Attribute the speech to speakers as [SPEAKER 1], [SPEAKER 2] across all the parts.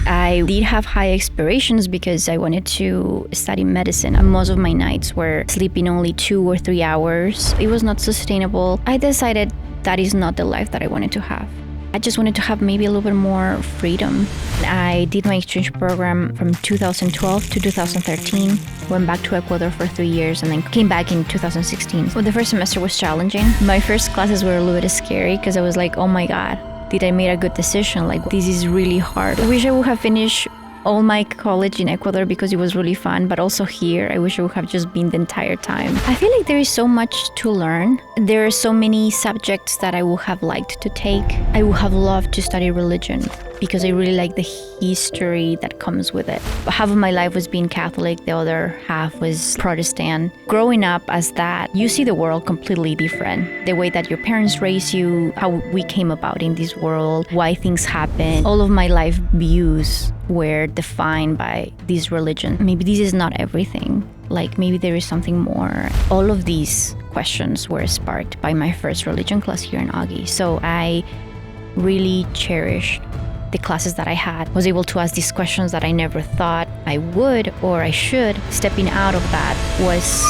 [SPEAKER 1] I did have high aspirations because I wanted to study medicine, and most of my nights were sleeping only 2 or 3 hours. It was not sustainable. I decided that is not the life that I wanted to have. I just wanted to have maybe a little bit more freedom. I did my exchange program from 2012 to 2013, went back to Ecuador for 3 years, and then came back in 2016. Well, the first semester was challenging. My first classes were a little bit scary because I was like, oh my God, did I make a good decision? Like, this is really hard. I wish I would have finished all my college in Ecuador because it was really fun, but also here, I wish I would have just been the entire time. I feel like there is so much to learn. There are so many subjects that I would have liked to take. I would have loved to study religion because I really like the history that comes with it. Half of my life was being Catholic, the other half was Protestant. Growing up as that, you see the world completely different. The way that your parents raise you, how we came about in this world, why things happen. All of my life views were defined by this religion. Maybe this is not everything. Like, maybe there is something more. All of these questions were sparked by my first religion class here in Augie. So I really cherished the classes that I had. Was able to ask these questions that I never thought I would or I should. Stepping out of that was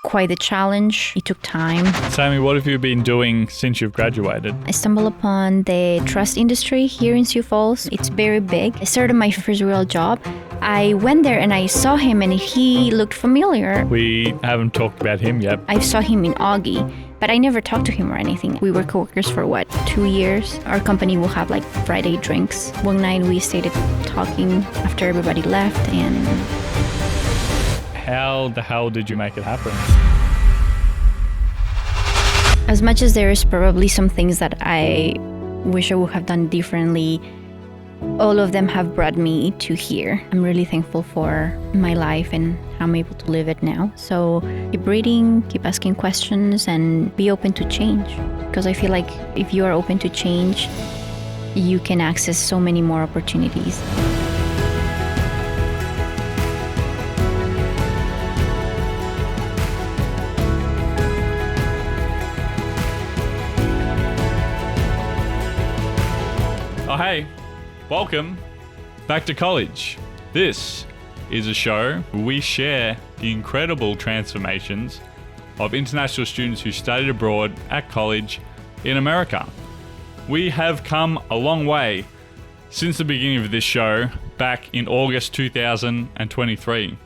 [SPEAKER 1] quite a challenge. It took time.
[SPEAKER 2] Samy, what have you been doing since you've graduated?
[SPEAKER 1] I stumbled upon the trust industry here in Sioux Falls. It's very big. I started my first real job. I went there and I saw him and he looked familiar.
[SPEAKER 2] We haven't talked about him yet.
[SPEAKER 1] I saw him in Augie, but I never talked to him or anything. We were coworkers for 2 years? Our company will have like Friday drinks. One night we stayed talking after everybody left, and
[SPEAKER 2] how the hell did you make it happen?
[SPEAKER 1] As much as there is probably some things that I wish I would have done differently, all of them have brought me to here. I'm really thankful for my life and how I'm able to live it now. So keep reading, keep asking questions, and be open to change. Because I feel like if you are open to change, you can access so many more opportunities.
[SPEAKER 2] Oh, hey. Welcome back to college. This is a show where we share the incredible transformations of international students who studied abroad at college in America. We have come a long way since the beginning of this show back in August 2023.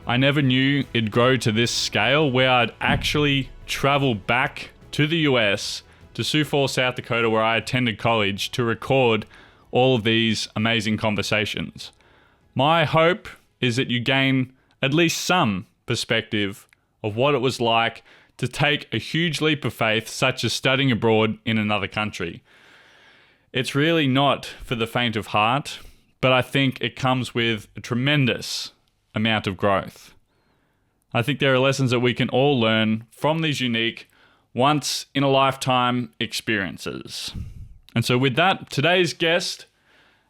[SPEAKER 2] I never knew it'd grow to this scale where I'd actually travel back to the US, to Sioux Falls, South Dakota, where I attended college, to record all of these amazing conversations. My hope is that you gain at least some perspective of what it was like to take a huge leap of faith, such as studying abroad in another country. It's really not for the faint of heart, but I think it comes with a tremendous amount of growth. I think there are lessons that we can all learn from these unique, once-in-a-lifetime experiences. And so with that, today's guest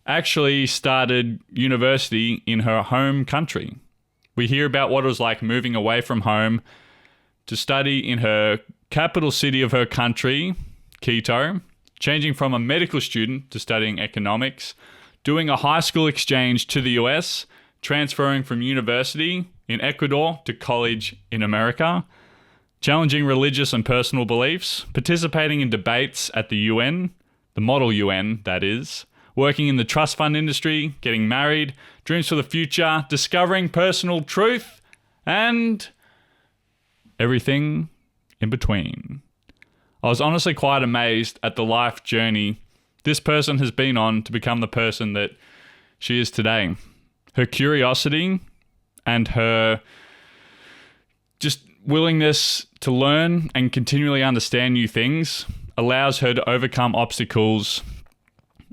[SPEAKER 2] actually started university in her home country. We hear about what it was like moving away from home to study in her capital city of her country, Quito, changing from a medical student to studying economics, doing a high school exchange to the US, transferring from university in Ecuador to college in America, challenging religious and personal beliefs, participating in debates at the UN, the model UN, that is, working in the trust fund industry, getting married, dreams for the future, discovering personal truth, and everything in between. I was honestly quite amazed at the life journey this person has been on to become the person that she is today. Her curiosity and her just willingness to learn and continually understand new things allows her to overcome obstacles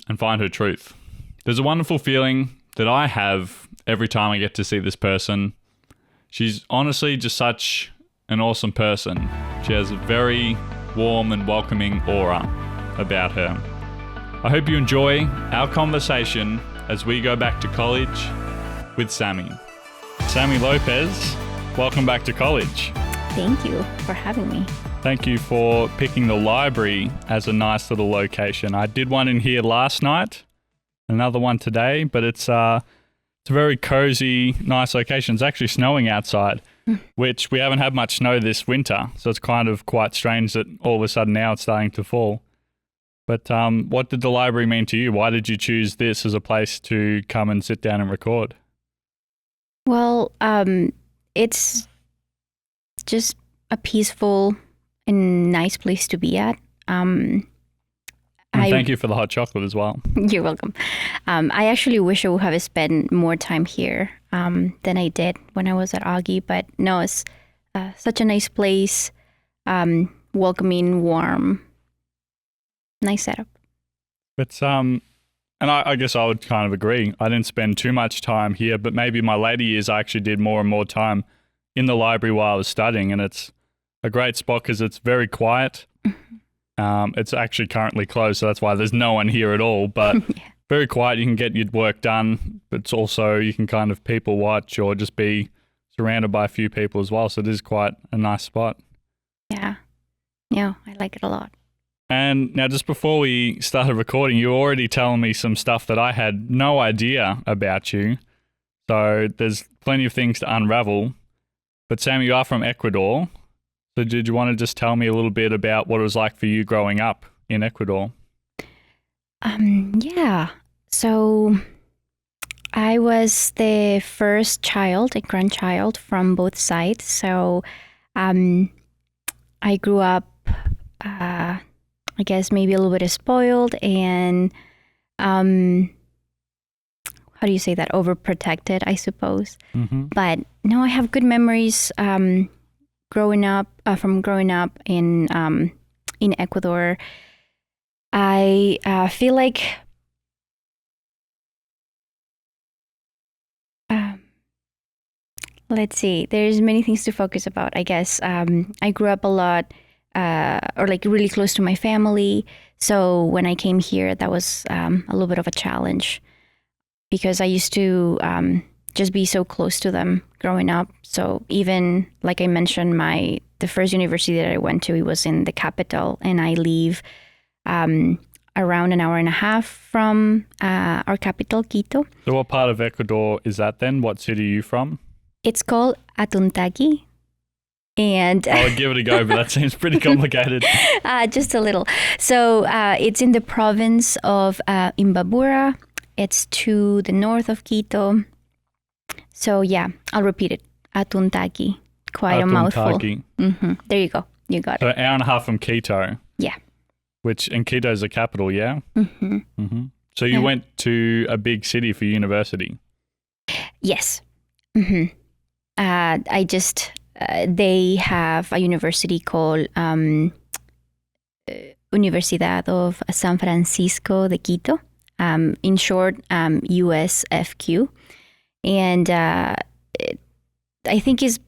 [SPEAKER 2] and find her truth. There's a wonderful feeling that I have every time I get to see this person. She's honestly just such an awesome person. She has a very warm and welcoming aura about her. I hope you enjoy our conversation as we go back to college with Samy. Samy Lopez, welcome back to college.
[SPEAKER 1] Thank you for having me.
[SPEAKER 2] Thank you for picking the library as a nice little location. I did one in here last night. another one today, but it's a very cozy, nice location. It's actually snowing outside, which we haven't had much snow this winter, so it's kind of quite strange that all of a sudden now it's starting to fall. But what did the library mean to you? Why did you choose this as a place to come and sit down and record?
[SPEAKER 1] Well, it's just a peaceful and nice place to be at.
[SPEAKER 2] And thank you for the hot chocolate as well.
[SPEAKER 1] You're welcome. I actually wish I would have spent more time here than I did when I was at Augie. But no, it's such a nice place, welcoming, warm, nice setup.
[SPEAKER 2] But and I guess I would kind of agree. I didn't spend too much time here, but maybe my later years I actually did more and more time in the library while I was studying, and it's a great spot because it's very quiet. It's actually currently closed, so that's why there's no one here at all, but
[SPEAKER 1] Yeah.
[SPEAKER 2] very quiet. You can get your work done, but it's also you can kind of people watch or just be surrounded by a few people as well, so it is quite a nice spot.
[SPEAKER 1] Yeah, I like it a lot.
[SPEAKER 2] And now just before we started recording, you were already telling me some stuff that I had no idea about you, so there's plenty of things to unravel. But Samy, you are from Ecuador. So did you want to just tell me a little bit about what it was like for you growing up in Ecuador?
[SPEAKER 1] Yeah. So I was the first child, a grandchild from both sides. So I grew up, I guess maybe a little bit spoiled and how do you say that? Overprotected, I suppose.
[SPEAKER 2] Mm-hmm.
[SPEAKER 1] But no, I have good memories growing up in Ecuador. I feel like let's see. There's many things to focus about. I guess I grew up a lot, or like really close to my family. So when I came here, that was a little bit of a challenge because I used to just be so close to them growing up. So even like I mentioned, the first university that I went to, it was in the capital, and I live around an hour and a half from our capital, Quito.
[SPEAKER 2] So what part of Ecuador is that then? What city are you from?
[SPEAKER 1] It's called Atuntaqui. And
[SPEAKER 2] I would give it a go, but that seems pretty complicated.
[SPEAKER 1] Just a little. So it's in the province of Imbabura. It's to the north of Quito. So yeah, I'll repeat it. Atuntaqui. Quite a mouthful. Mm-hmm. There you go. You got
[SPEAKER 2] So
[SPEAKER 1] it.
[SPEAKER 2] an hour and a half from Quito.
[SPEAKER 1] Yeah.
[SPEAKER 2] And Quito is the capital, yeah?
[SPEAKER 1] Mm-hmm.
[SPEAKER 2] Mm-hmm. So you went to a big city for university?
[SPEAKER 1] Yes. Mm-hmm. They have a university called Universidad of San Francisco de Quito, in short, USFQ. And I think is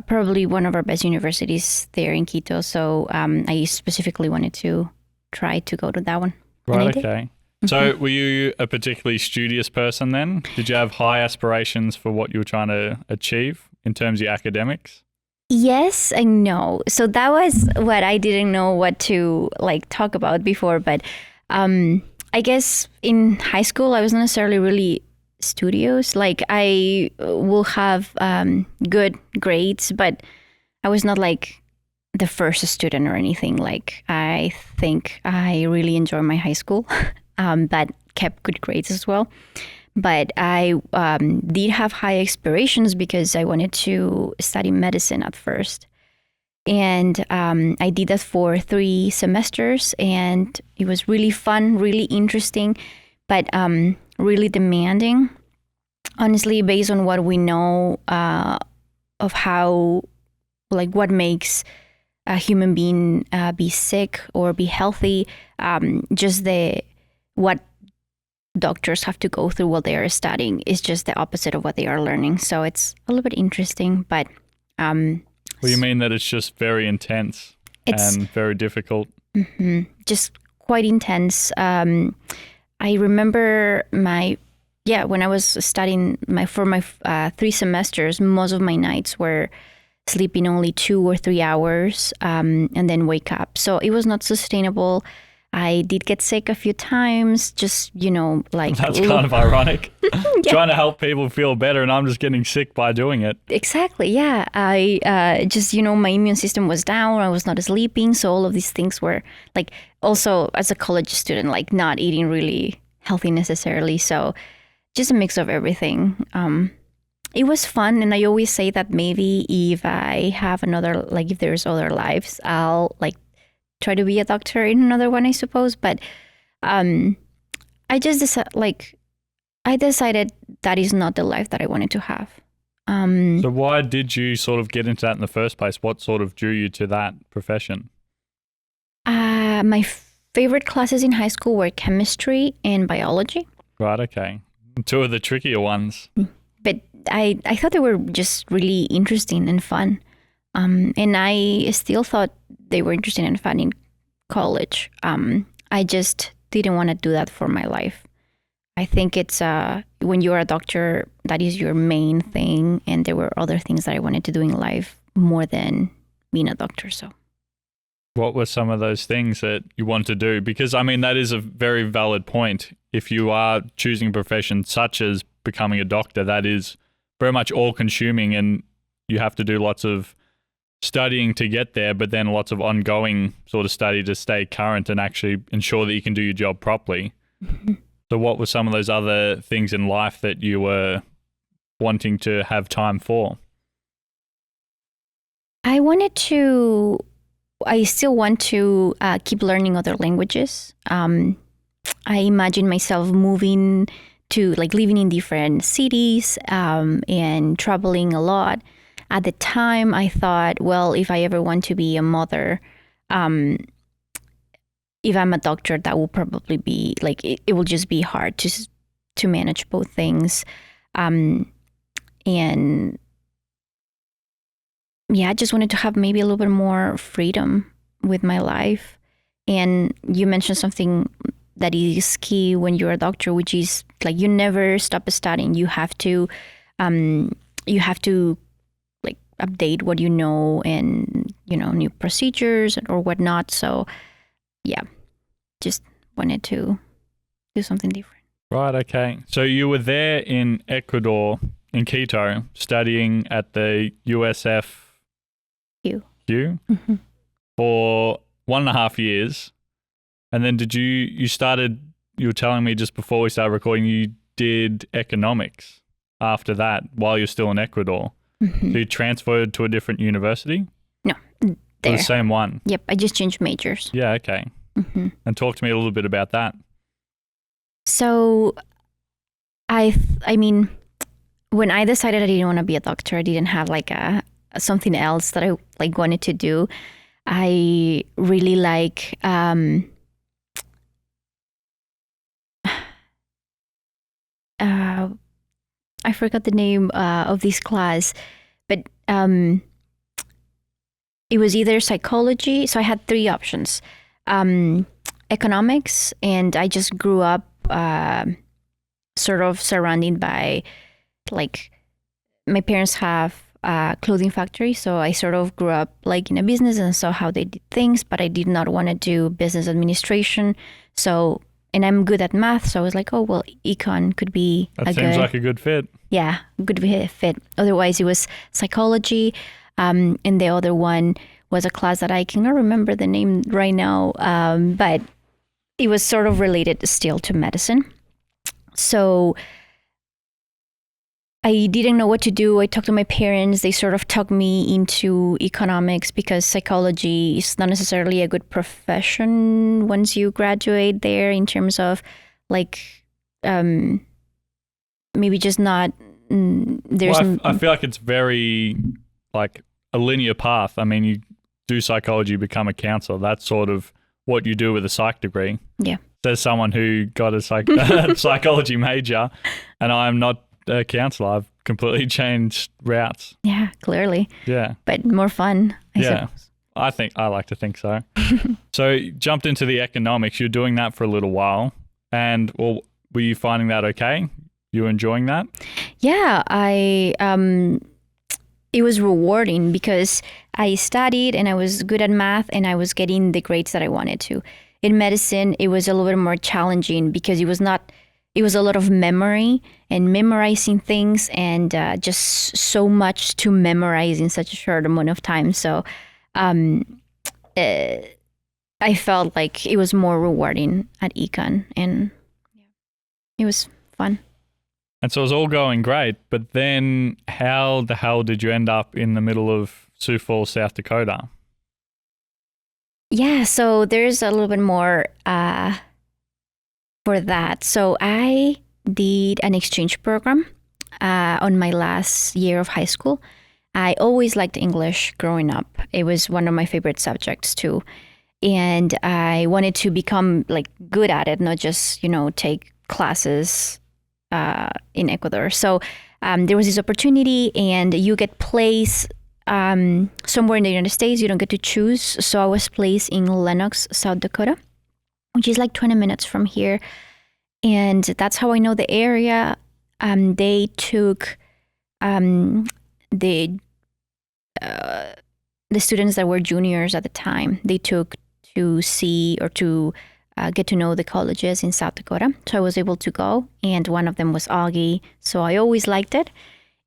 [SPEAKER 1] probably one of our best universities there in Quito. So I specifically wanted to try to go to that one.
[SPEAKER 2] Right, okay. So were you a particularly studious person then? Did you have high aspirations for what you were trying to achieve in terms of your academics?
[SPEAKER 1] Yes and no. So that was what I didn't know what to talk about before. But I guess in high school, I was not necessarily really studious. Like I will have good grades, but I was not like the first student or anything. Like I think I really enjoyed my high school, but kept good grades as well. But I did have high aspirations because I wanted to study medicine at first. And I did that for 3 semesters, and it was really fun, really interesting, but really demanding. Honestly, based on what we know of how, what makes a human being be sick or be healthy, just what doctors have to go through while they are studying is just the opposite of what they are learning. So it's a little bit interesting, but
[SPEAKER 2] Well, you mean that it's just very intense and very difficult?
[SPEAKER 1] Mm-hmm, just quite intense. I remember when I was studying for my 3 semesters, most of my nights were sleeping only 2 or 3 hours and then wake up. So it was not sustainable. I did get sick a few times, just, like...
[SPEAKER 2] That's kind of ironic. Trying to help people feel better and I'm just getting sick by doing it.
[SPEAKER 1] Exactly, yeah. I just, my immune system was down. I was not sleeping. So all of these things were like, also as a college student, like not eating really healthy necessarily. So just a mix of everything. It was fun. And I always say that maybe if I have another, like if there's other lives, I'll like try to be a doctor in another one, I suppose. But I decided that is not the life that I wanted to have.
[SPEAKER 2] So why did you sort of get into that in the first place? What sort of drew you to that profession?
[SPEAKER 1] My favorite classes in high school were chemistry and biology.
[SPEAKER 2] Right, okay. Two of the trickier ones.
[SPEAKER 1] But I thought they were just really interesting and fun. And I still thought they were interesting and fun in college. I just didn't want to do that for my life. I think it's when you're a doctor, that is your main thing. And there were other things that I wanted to do in life more than being a doctor. So,
[SPEAKER 2] what were some of those things that you want to do? Because, I mean, that is a very valid point. If you are choosing a profession such as becoming a doctor, that is very much all-consuming and you have to do lots of studying to get there, but then lots of ongoing sort of study to stay current and actually ensure that you can do your job properly.
[SPEAKER 1] Mm-hmm.
[SPEAKER 2] So what were some of those other things in life that you were wanting to have time for?
[SPEAKER 1] I still want to keep learning other languages. I imagine myself moving to like living in different cities and traveling a lot. At the time, I thought, well, if I ever want to be a mother, if I'm a doctor, that will probably be like it will just be hard to manage both things, and yeah, I just wanted to have maybe a little bit more freedom with my life. And you mentioned something that is key when you're a doctor, which is like you never stop studying. You have to like update what you know and new procedures or whatnot. So yeah, just wanted to do something different.
[SPEAKER 2] Right, okay. So you were there in Ecuador, in Quito, studying at the USF
[SPEAKER 1] Q
[SPEAKER 2] mm-hmm. for 1.5 years. And then you were telling me just before we started recording, you did economics after that while you're still in Ecuador.
[SPEAKER 1] Mm-hmm.
[SPEAKER 2] So you transferred to a different university?
[SPEAKER 1] No,
[SPEAKER 2] there. Or the same one?
[SPEAKER 1] Yep, I just changed majors.
[SPEAKER 2] Yeah, okay.
[SPEAKER 1] Mm-hmm.
[SPEAKER 2] And talk to me a little bit about that.
[SPEAKER 1] So, I mean, when I decided I didn't want to be a doctor, I didn't have like something else that I like wanted to do. I really like I forgot the name of this class, but it was either psychology. So I had 3 options. Economics, and I just grew up sort of surrounded by, like, my parents have a clothing factory, so I sort of grew up like in a business and saw how they did things, but I did not want to do business administration. So, and I'm good at math, so I was like, oh, well, econ could be
[SPEAKER 2] seems like a good fit.
[SPEAKER 1] Yeah, good fit. Otherwise, it was psychology, and the other one was a class that I cannot remember the name right now, but it was sort of related still to medicine. So I didn't know what to do. I talked to my parents. They sort of talked me into economics because psychology is not necessarily a good profession once you graduate there, in terms of like maybe just not
[SPEAKER 2] I feel like it's very like a linear path. I mean, you do psychology, you become a counselor. That's sort of what you do with a psych degree.
[SPEAKER 1] Yeah.
[SPEAKER 2] There's someone who got a psychology major, and I'm not a counselor. I've completely changed routes.
[SPEAKER 1] Yeah, clearly.
[SPEAKER 2] Yeah.
[SPEAKER 1] But more fun, I suppose.
[SPEAKER 2] I like to think so. So you jumped into the economics. You're doing that for a little while. And well, were you finding that okay? You were enjoying that?
[SPEAKER 1] Yeah, it was rewarding because I studied and I was good at math and I was getting the grades that I wanted to. in medicine, it was a little bit more challenging because it was a lot of memory and memorizing things and just so much to memorize in such a short amount of time. So I felt like it was more rewarding at econ, and it was fun.
[SPEAKER 2] And so it was all going great, but then how the hell did you end up in the middle of Sioux Falls, South Dakota?
[SPEAKER 1] Yeah, so there's a little bit more for that. So I did an exchange program on my last year of high school. I always liked English growing up. It was one of my favorite subjects too. And I wanted to become like good at it, not just, take classes in Ecuador. So there was this opportunity, and you get placed somewhere in the United States. You don't get to choose. So I was placed in Lenox, South Dakota, which is like 20 minutes from here. And that's how I know the area. They took the students that were juniors at the time. They took to see or to get to know the colleges in South Dakota. So I was able to go, and one of them was Augie. So I always liked it.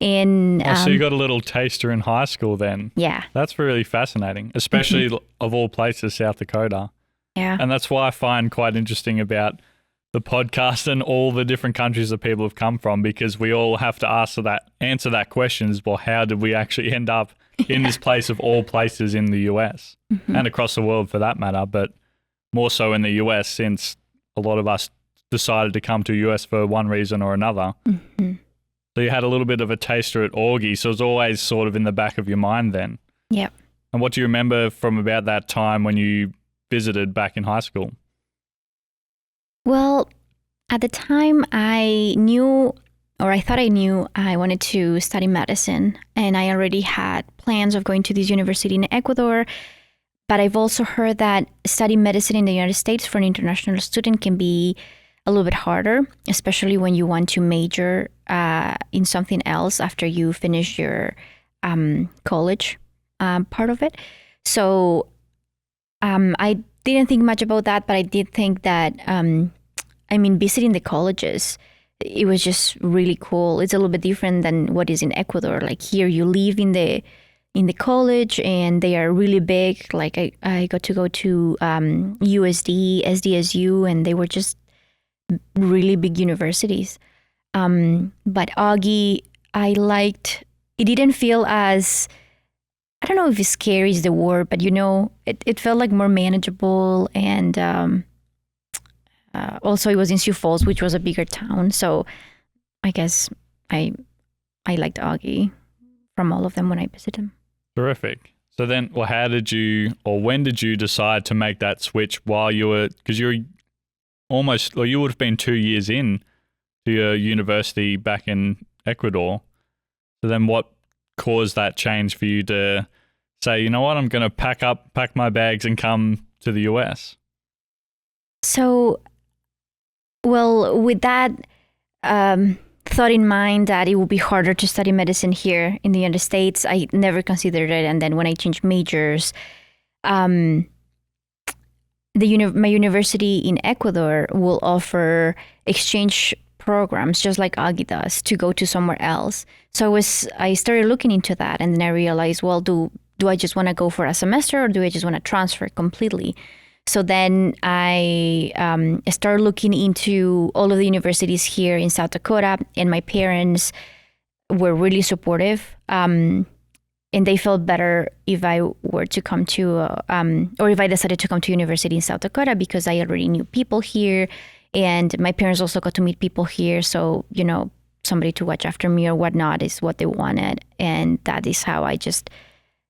[SPEAKER 1] And
[SPEAKER 2] so you got a little taster in high school then.
[SPEAKER 1] Yeah.
[SPEAKER 2] That's really fascinating, especially of all places, South Dakota.
[SPEAKER 1] Yeah.
[SPEAKER 2] And that's why I find quite interesting about the podcast and all the different countries that people have come from, because we all have to answer that question is, well, how did we actually end up in this place of all places in the US and across the world for that matter, but more so in the US since a lot of us decided to come to US for one reason or another. So you had a little bit of a taster at Augie, so it was always sort of in the back of your mind then.
[SPEAKER 1] Yeah.
[SPEAKER 2] And what do you remember from about that time when you visited back in high school?
[SPEAKER 1] Well, at the time I knew, or I thought I knew, I wanted to study medicine, and I already had plans of going to this university in Ecuador. But I've also heard that studying medicine in the United States for an international student can be a little bit harder, especially when you want to major in something else after you finish your college part of it. So I didn't think much about that, but I did think that, visiting the colleges, it was just really cool. It's a little bit different than what is in Ecuador. Like here, you live in the college, and they are really big. Like I got to go to USD, SDSU, and they were just really big universities. But Augie, I liked. It didn't feel as, I don't know if scary is the word, but it felt like more manageable. And also it was in Sioux Falls, which was a bigger town. So I guess I liked Augie from all of them when I visited them.
[SPEAKER 2] Terrific. So then, well, how did you, or when did you decide to make that switch while you were, because you're almost, or you would have been 2 years in to your university back in Ecuador. So then what caused that change for you to say, you know what, I'm going to pack my bags and come to the US?
[SPEAKER 1] So, well, with that thought in mind that it would be harder to study medicine here in the United States, I never considered it. And then when I changed majors, my university in Ecuador will offer exchange programs just like Augie does to go to somewhere else. So I started looking into that, and then I realized, well, do I just want to go for a semester, or do I just want to transfer completely? So then I started looking into all of the universities here in South Dakota, and my parents were really supportive. And they felt better if I were to come to, or if I decided to come to university in South Dakota, because I already knew people here, and my parents also got to meet people here. So, somebody to watch after me or whatnot is what they wanted. And that is how I just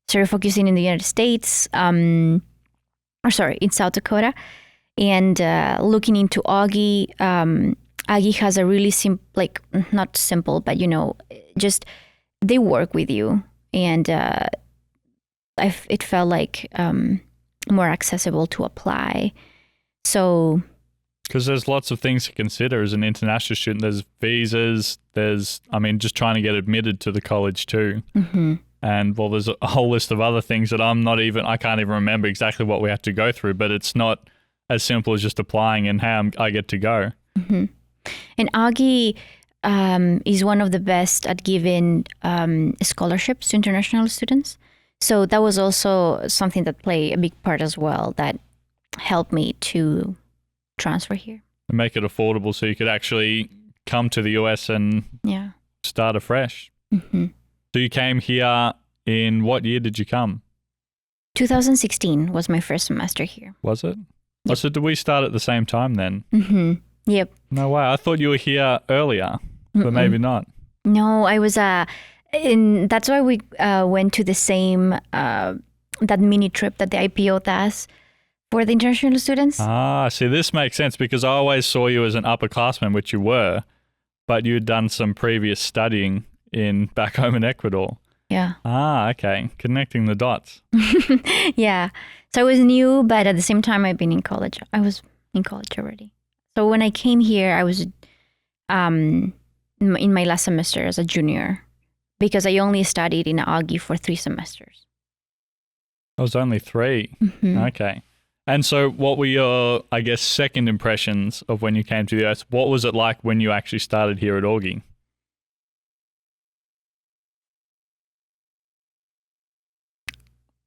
[SPEAKER 1] started focusing in the United States. In South Dakota, and looking into Augie. Augie has a really not simple, but just they work with you, and it felt like more accessible to apply. So,
[SPEAKER 2] because there's lots of things to consider as an international student. There's visas. There's, just trying to get admitted to the college too. And well, there's a whole list of other things that I can't even remember exactly what we have to go through, but it's not as simple as just applying and how I get to go.
[SPEAKER 1] Mm-hmm. And Augie is one of the best at giving scholarships to international students. So that was also something that played a big part as well, that helped me to transfer here.
[SPEAKER 2] And make it affordable so you could actually come to the US and start afresh.
[SPEAKER 1] Mm-hmm.
[SPEAKER 2] So you came here in what year did you come?
[SPEAKER 1] 2016 was my first semester here.
[SPEAKER 2] Was it?
[SPEAKER 1] Yep.
[SPEAKER 2] Oh, so did we start at the same time then?
[SPEAKER 1] Mm-hmm. Yep.
[SPEAKER 2] No way. I thought you were here earlier, but maybe not.
[SPEAKER 1] No, I was and that's why we went to the same that mini trip that the IPO does for the international students.
[SPEAKER 2] Ah, see, this makes sense because I always saw you as an upperclassman, which you were, but you'd done some previous studying back home in Ecuador.
[SPEAKER 1] Yeah.
[SPEAKER 2] Ah, okay. Connecting the dots.
[SPEAKER 1] Yeah. So I was new, but at the same time, I've been in college. I was in college already. So when I came here, I was in my last semester as a junior because I only studied in Augie for 3 semesters.
[SPEAKER 2] It was only 3.
[SPEAKER 1] Mm-hmm.
[SPEAKER 2] Okay. And so what were your, I guess, second impressions of when you came to the US? What was it like when you actually started here at Augie?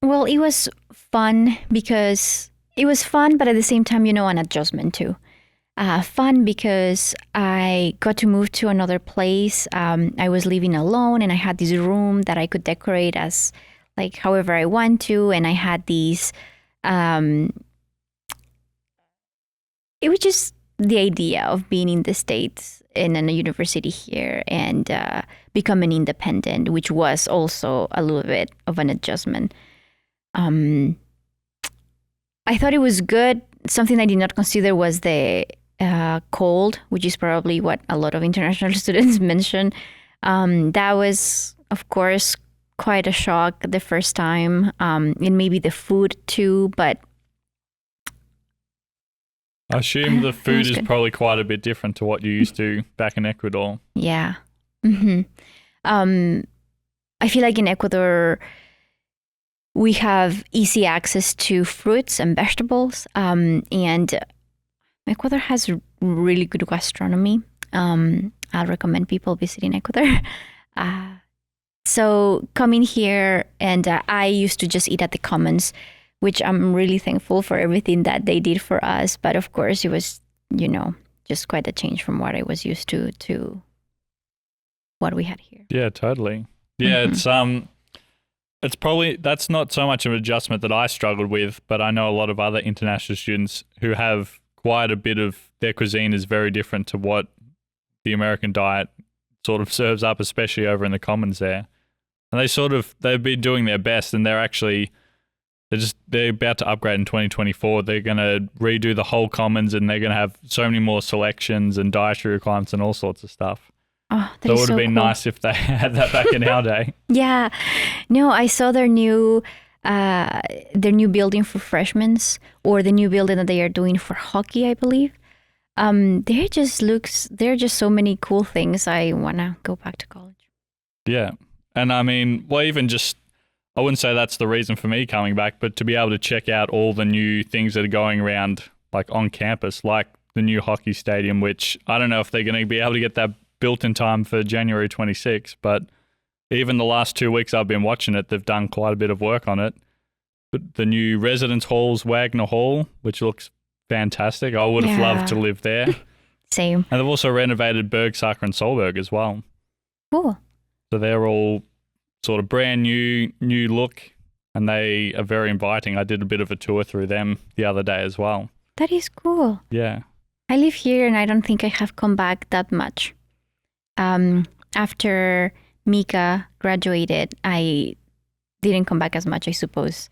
[SPEAKER 1] Well, it was fun because it was fun, but at the same time, an adjustment too. Fun because I got to move to another place. I was living alone and I had this room that I could decorate as like however I want to. And I had these, it was just the idea of being in the States in a university here and becoming independent, which was also a little bit of an adjustment. I thought it was good. Something I did not consider was the cold, which is probably what a lot of international students mention. That was, of course, quite a shock the first time, and maybe the food too. But
[SPEAKER 2] I assume the food is probably quite a bit different to what you used to back in Ecuador.
[SPEAKER 1] Yeah. Mm-hmm. I feel like in Ecuador, we have easy access to fruits and vegetables, and Ecuador has really good gastronomy. I'll recommend people visiting Ecuador. So coming here, and I used to just eat at the Commons, which I'm really thankful for everything that they did for us. But of course, it was, just quite a change from what I was used to what we had here.
[SPEAKER 2] Yeah, totally. Yeah, it's probably, that's not so much of an adjustment that I struggled with, but I know a lot of other international students who have quite a bit of their cuisine is very different to what the American diet sort of serves up, especially over in the Commons there. And they've been doing their best, and they're about to upgrade in 2024. They're going to redo the whole Commons, and they're going to have so many more selections and dietary requirements and all sorts of stuff.
[SPEAKER 1] Oh,
[SPEAKER 2] so it would have been
[SPEAKER 1] cool.
[SPEAKER 2] nice if they had that back in our day.
[SPEAKER 1] Yeah. No, I saw their new building for freshmen, or the new building that they are doing for hockey, I believe. There are just so many cool things. I want to go back to college.
[SPEAKER 2] Yeah. And I mean, well, even just, I wouldn't say that's the reason for me coming back, but to be able to check out all the new things that are going around, like on campus, like the new hockey stadium, which I don't know if they're going to be able to get that built in time for January 26, but even the last 2 weeks I've been watching it, they've done quite a bit of work on it. But the new residence halls, Wagner Hall, which looks fantastic. I would have loved to live there.
[SPEAKER 1] Same.
[SPEAKER 2] And they've also renovated Bergsacher and Solberg as well.
[SPEAKER 1] Cool.
[SPEAKER 2] So they're all sort of brand new look, and they are very inviting. I did a bit of a tour through them the other day as well.
[SPEAKER 1] That is cool.
[SPEAKER 2] Yeah.
[SPEAKER 1] I live here and I don't think I have come back that much. After Mika graduated, I didn't come back as much, I suppose.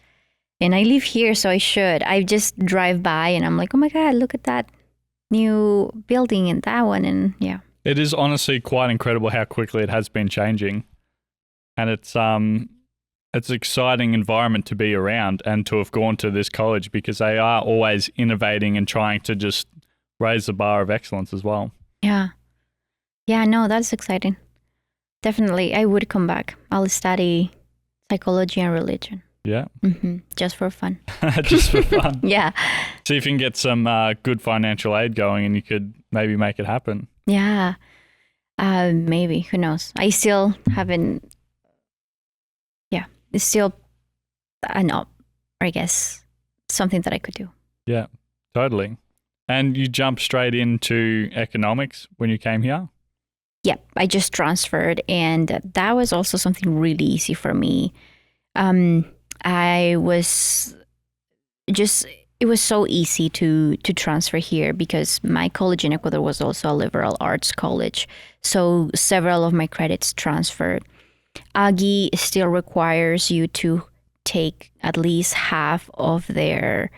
[SPEAKER 1] And I live here, so I should. I just drive by and I'm like, oh my God, look at that new building and that one. And yeah.
[SPEAKER 2] It is honestly quite incredible how quickly it has been changing. And it's an exciting environment to be around and to have gone to this college, because they are always innovating and trying to just raise the bar of excellence as well.
[SPEAKER 1] Yeah. Yeah, no, that's exciting. Definitely, I would come back. I'll study psychology and religion.
[SPEAKER 2] Yeah.
[SPEAKER 1] Just for fun.
[SPEAKER 2] Just for fun.
[SPEAKER 1] Yeah.
[SPEAKER 2] See if you can get some good financial aid going and you could maybe make it happen.
[SPEAKER 1] Yeah. Maybe. Who knows? I still haven't. Yeah. It's still an op, I guess, something that I could do.
[SPEAKER 2] Yeah, totally. And you jumped straight into economics when you came here?
[SPEAKER 1] Yeah. I just transferred, and that was also something really easy for me. I was just, it was so easy to transfer here because my college in Ecuador was also a liberal arts college. So several of my credits transferred. Augie still requires you to take at least half of their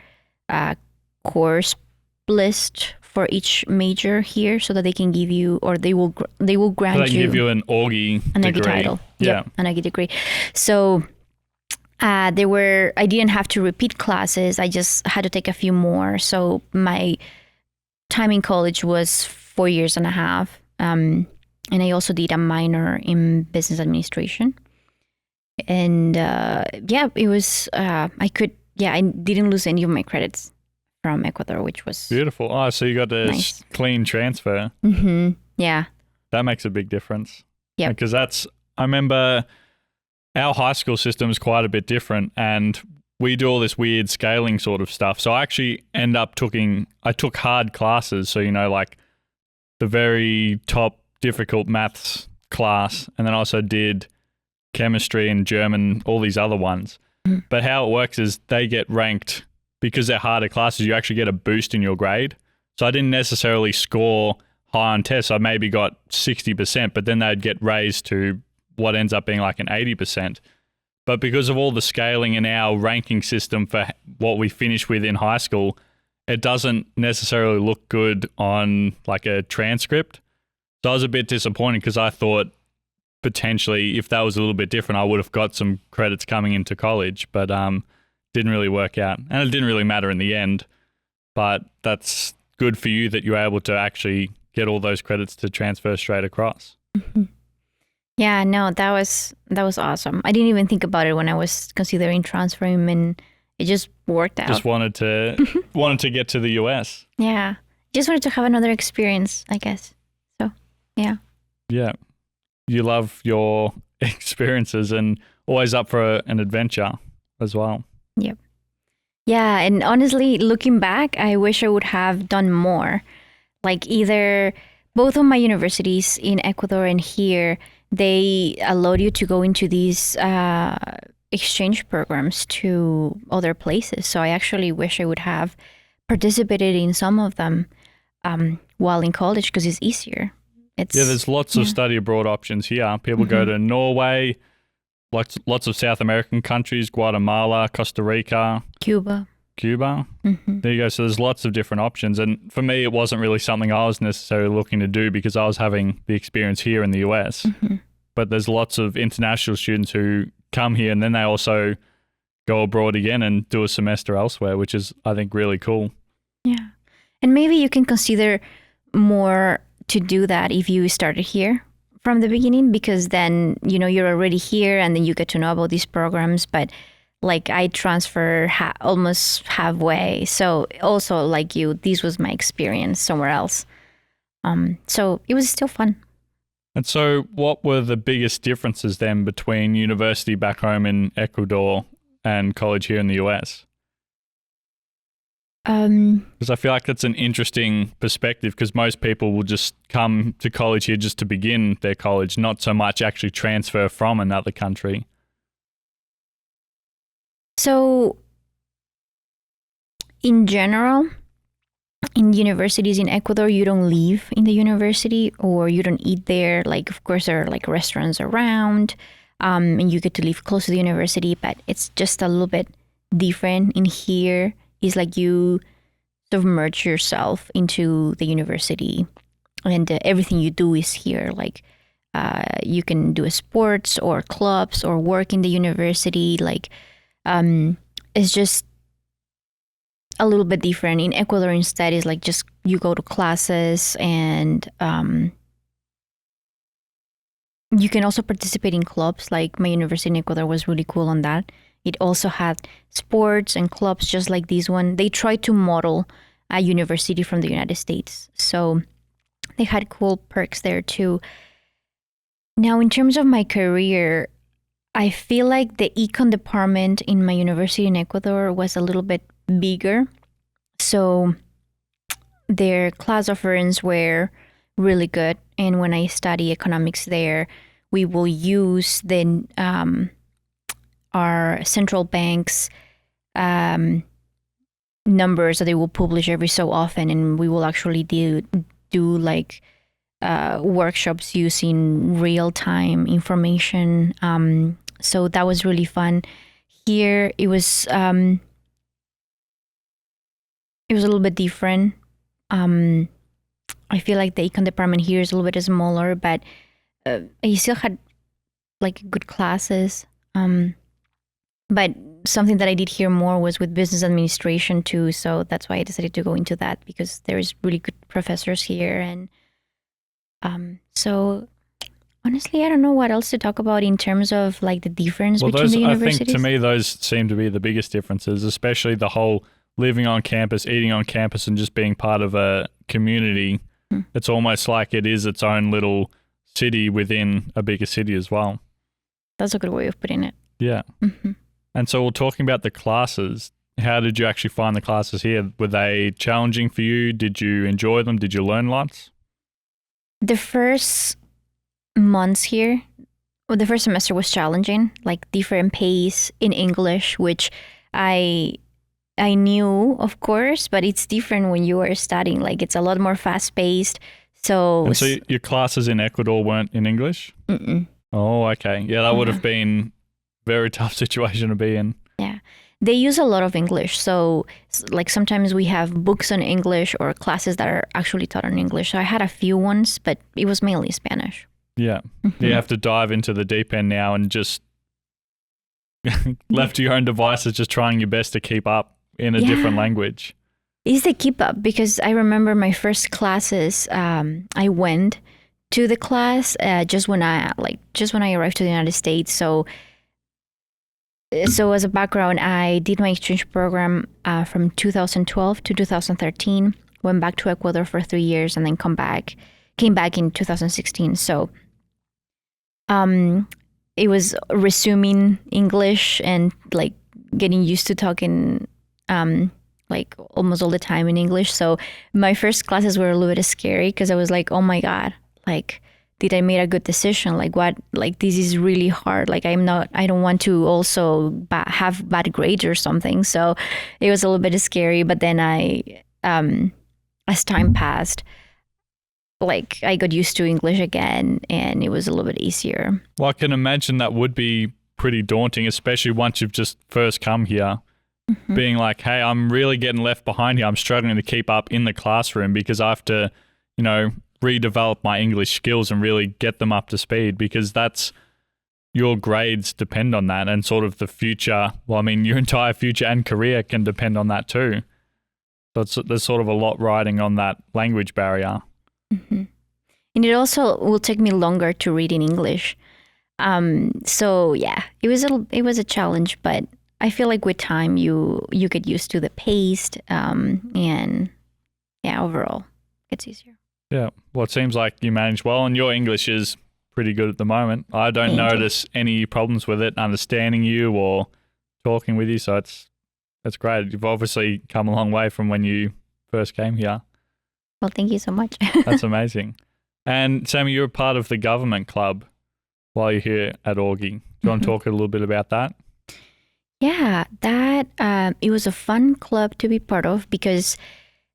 [SPEAKER 1] course list for each major here, so that they can give you, or they will grant
[SPEAKER 2] So they can
[SPEAKER 1] you
[SPEAKER 2] give you an Augie degree.
[SPEAKER 1] title.
[SPEAKER 2] Yeah.
[SPEAKER 1] Yep, an Augie degree. So I didn't have to repeat classes. I just had to take a few more. So my time in college was 4 years and a half. And I also did a minor in business administration. And it was, I didn't lose any of my credits from Ecuador, which was
[SPEAKER 2] Beautiful. Oh, so you got a
[SPEAKER 1] nice.
[SPEAKER 2] clean transfer.
[SPEAKER 1] Yeah.
[SPEAKER 2] That makes a big difference.
[SPEAKER 1] Yeah.
[SPEAKER 2] Because I remember our high school system is quite a bit different and we do all this weird scaling sort of stuff. So I actually I took hard classes. So, like the very top difficult maths class. And then I also did chemistry and German, all these other ones. But how it works is they get ranked because they're harder classes. You actually get a boost in your grade. So I didn't necessarily score high on tests. I maybe got 60%, but then they'd get raised to what ends up being like an 80%. But because of all the scaling in our ranking system for what we finish with in high school, it doesn't necessarily look good on like a transcript. So I was a bit disappointed because I thought potentially if that was a little bit different, I would have got some credits coming into college, but didn't really work out. And it didn't really matter in the end, but that's good for you that you were able to actually get all those credits to transfer straight across.
[SPEAKER 1] Yeah, no, that was awesome. I didn't even think about it when I was considering transferring, and it just worked out.
[SPEAKER 2] Just wanted to get to the US.
[SPEAKER 1] Yeah, just wanted to have another experience, I guess. So, yeah.
[SPEAKER 2] Yeah, you love your experiences and always up for an adventure as well.
[SPEAKER 1] Yep. Yeah, and honestly, looking back, I wish I would have done more. Like either both of my universities in Ecuador and here, they allowed you to go into these exchange programs to other places. So I actually wish I would have participated in some of them while in college because it's easier.
[SPEAKER 2] There's lots of study abroad options here. People go to Norway, lots of South American countries, Guatemala, Costa Rica,
[SPEAKER 1] Cuba.
[SPEAKER 2] There you go. So there's lots of different options. And for me, it wasn't really something I was necessarily looking to do because I was having the experience here in the US. But there's lots of international students who come here and then they also go abroad again and do a semester elsewhere, which is, I think, really cool.
[SPEAKER 1] Yeah. And maybe you can consider more to do that if you started here from the beginning, because then, you're already here and then you get to know about these programs. But like I transfer almost halfway. So also like you, this was my experience somewhere else. So it was still fun.
[SPEAKER 2] And so what were the biggest differences then between university back home in Ecuador and college here in the US? Because I feel like that's an interesting perspective because most people will just come to college here just to begin their college, not so much actually transfer from another country.
[SPEAKER 1] So in general, in universities in Ecuador, you don't live in the university or you don't eat there. Like, of course, there are like restaurants around and you get to live close to the university, but it's just a little bit different in here. It's like you submerge yourself into the university and everything you do is here. Like you can do sports or clubs or work in the university. Like it's just a little bit different. In Ecuador instead is like just you go to classes and you can also participate in clubs. Like my university in Ecuador was really cool on that. It also had sports and clubs just like this one. They tried to model a university from the United States. So they had cool perks there too. Now, in terms of my career, I feel like the econ department in my university in Ecuador was a little bit bigger. So their class offerings were really good. And when I study economics there, we will use our central bank's numbers that they will publish every so often, and we will actually do like workshops using real-time information. So that was really fun. Here it was a little bit different. I feel like the econ department here is a little bit smaller, but I still had like good classes. But something that I did here more was with business administration too. So that's why I decided to go into that, because there's really good professors here. And so honestly, I don't know what else to talk about in terms of like the difference between the universities.
[SPEAKER 2] I think to me, those seem to be the biggest differences, especially the whole living on campus, eating on campus, and just being part of a community. It's almost like it is its own little city within a bigger city as well.
[SPEAKER 1] That's a good way of putting it.
[SPEAKER 2] Yeah. Mm-hmm. And so we're talking about the classes. How did you actually find the classes here? Were they challenging for you? Did you enjoy them? Did you learn lots?
[SPEAKER 1] The first months here, well, the first semester was challenging, like different pace in English, which I knew, of course, but it's different when you are studying. Like it's a lot more fast paced. So
[SPEAKER 2] your classes in Ecuador weren't in English?
[SPEAKER 1] Mm-mm.
[SPEAKER 2] Oh, okay. Yeah, that would have been a very tough situation to be in.
[SPEAKER 1] Yeah. They use a lot of English. So like sometimes we have books on English or classes that are actually taught in English. So I had a few ones, but it was mainly Spanish.
[SPEAKER 2] Yeah. You have to dive into the deep end now and just left to your own devices, just trying your best to keep up in a different language.
[SPEAKER 1] It's the keep up, because I remember my first classes, I went to the class just when I arrived to the United States. So as a background, I did my exchange program from 2012 to 2013, went back to Ecuador for 3 years, and then came back in 2016. So it was resuming English and like getting used to talking like almost all the time in English. So my first classes were a little bit scary, because I was like, oh my God, like, did I make a good decision? Like what, like this is really hard. Like I don't want to also have bad grades or something. So it was a little bit scary, but then as time passed, like I got used to English again and it was a little bit easier.
[SPEAKER 2] Well, I can imagine that would be pretty daunting, especially once you've just first come here. Mm-hmm. Being like, hey, I'm really getting left behind here. I'm struggling to keep up in the classroom because I have to, redevelop my English skills and really get them up to speed, because that's your grades depend on that, and sort of the future. Well, I mean, your entire future and career can depend on that too. So there's sort of a lot riding on that language barrier.
[SPEAKER 1] Mm-hmm. And it also will take me longer to read in English. So yeah, it was a challenge, but I feel like with time you get used to the pace, and yeah, overall it's easier.
[SPEAKER 2] Yeah, well, it seems like you manage well, and your English is pretty good at the moment. I don't notice any problems with it, understanding you or talking with you, so that's great. You've obviously come a long way from when you first came here.
[SPEAKER 1] Well, thank you so much.
[SPEAKER 2] That's amazing. And Samy, you're a part of the government club while you're here at Augie. Do you want to talk a little bit about that?
[SPEAKER 1] Yeah, it was a fun club to be part of, because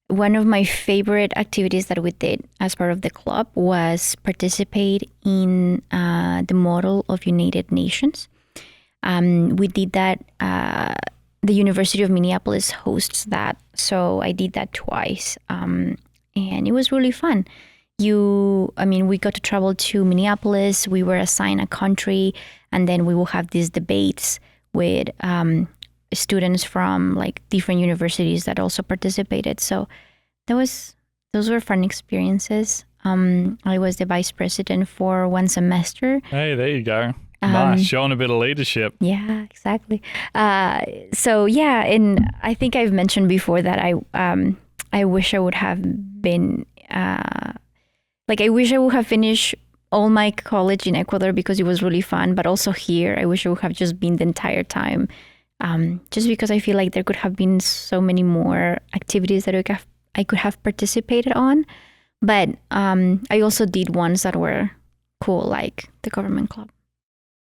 [SPEAKER 1] one of my favorite activities that we did as part of the club was participate in the model of United Nations. We did that. The University of Minneapolis hosts that, so I did that twice, and it was really fun. We got to travel to Minneapolis. We were assigned a country, and then we will have these debates with students from like different universities that also participated. So those were fun experiences. I was the vice president for one semester.
[SPEAKER 2] Hey, there you go. Nice, showing a bit of leadership.
[SPEAKER 1] Yeah, exactly. So yeah, and I think I've mentioned before that I wish I would have been I wish I would have finished all my college in Ecuador because it was really fun, but also here I wish I would have just been the entire time. Just because I feel like there could have been so many more activities that I could have participated on. But I also did ones that were cool, like the government club.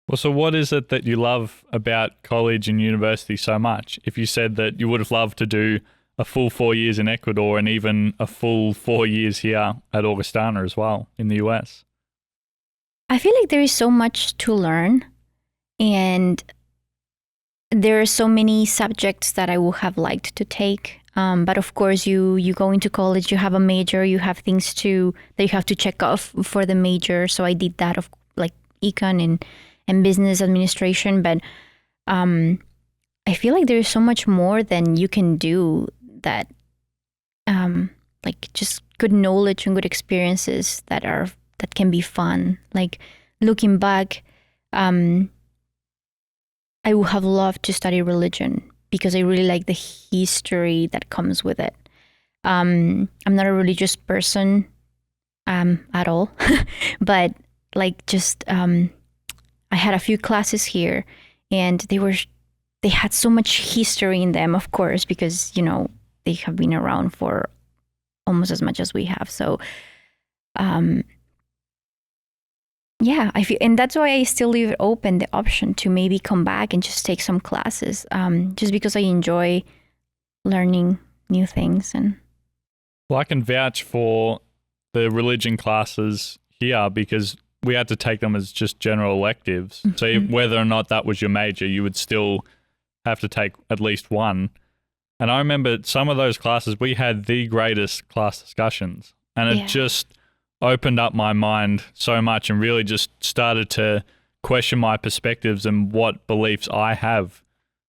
[SPEAKER 2] Well, so what is it that you love about college and university so much? If you said that you would have loved to do a full 4 years in Ecuador and even a full 4 years here at Augustana as well in the US.
[SPEAKER 1] I feel like there is so much to learn, and there are so many subjects that I would have liked to take. But of course, you go into college, you have a major, you have things that you have to check off for the major. So I did that of like econ and business administration. But I feel like there is so much more than you can do that, like just good knowledge and good experiences that can be fun. Like looking back, I would have loved to study religion because I really like the history that comes with it. I'm not a religious person at all, but like just I had a few classes here, and they had so much history in them, of course, because they have been around for almost as much as we have. So yeah, I feel, and that's why I still leave it open, the option to maybe come back and just take some classes, just because I enjoy learning new things. And
[SPEAKER 2] well, I can vouch for the religion classes here because we had to take them as just general electives. Mm-hmm. So whether or not that was your major, you would still have to take at least one. And I remember some of those classes, we had the greatest class discussions, and it just opened up my mind so much and really just started to question my perspectives and what beliefs I have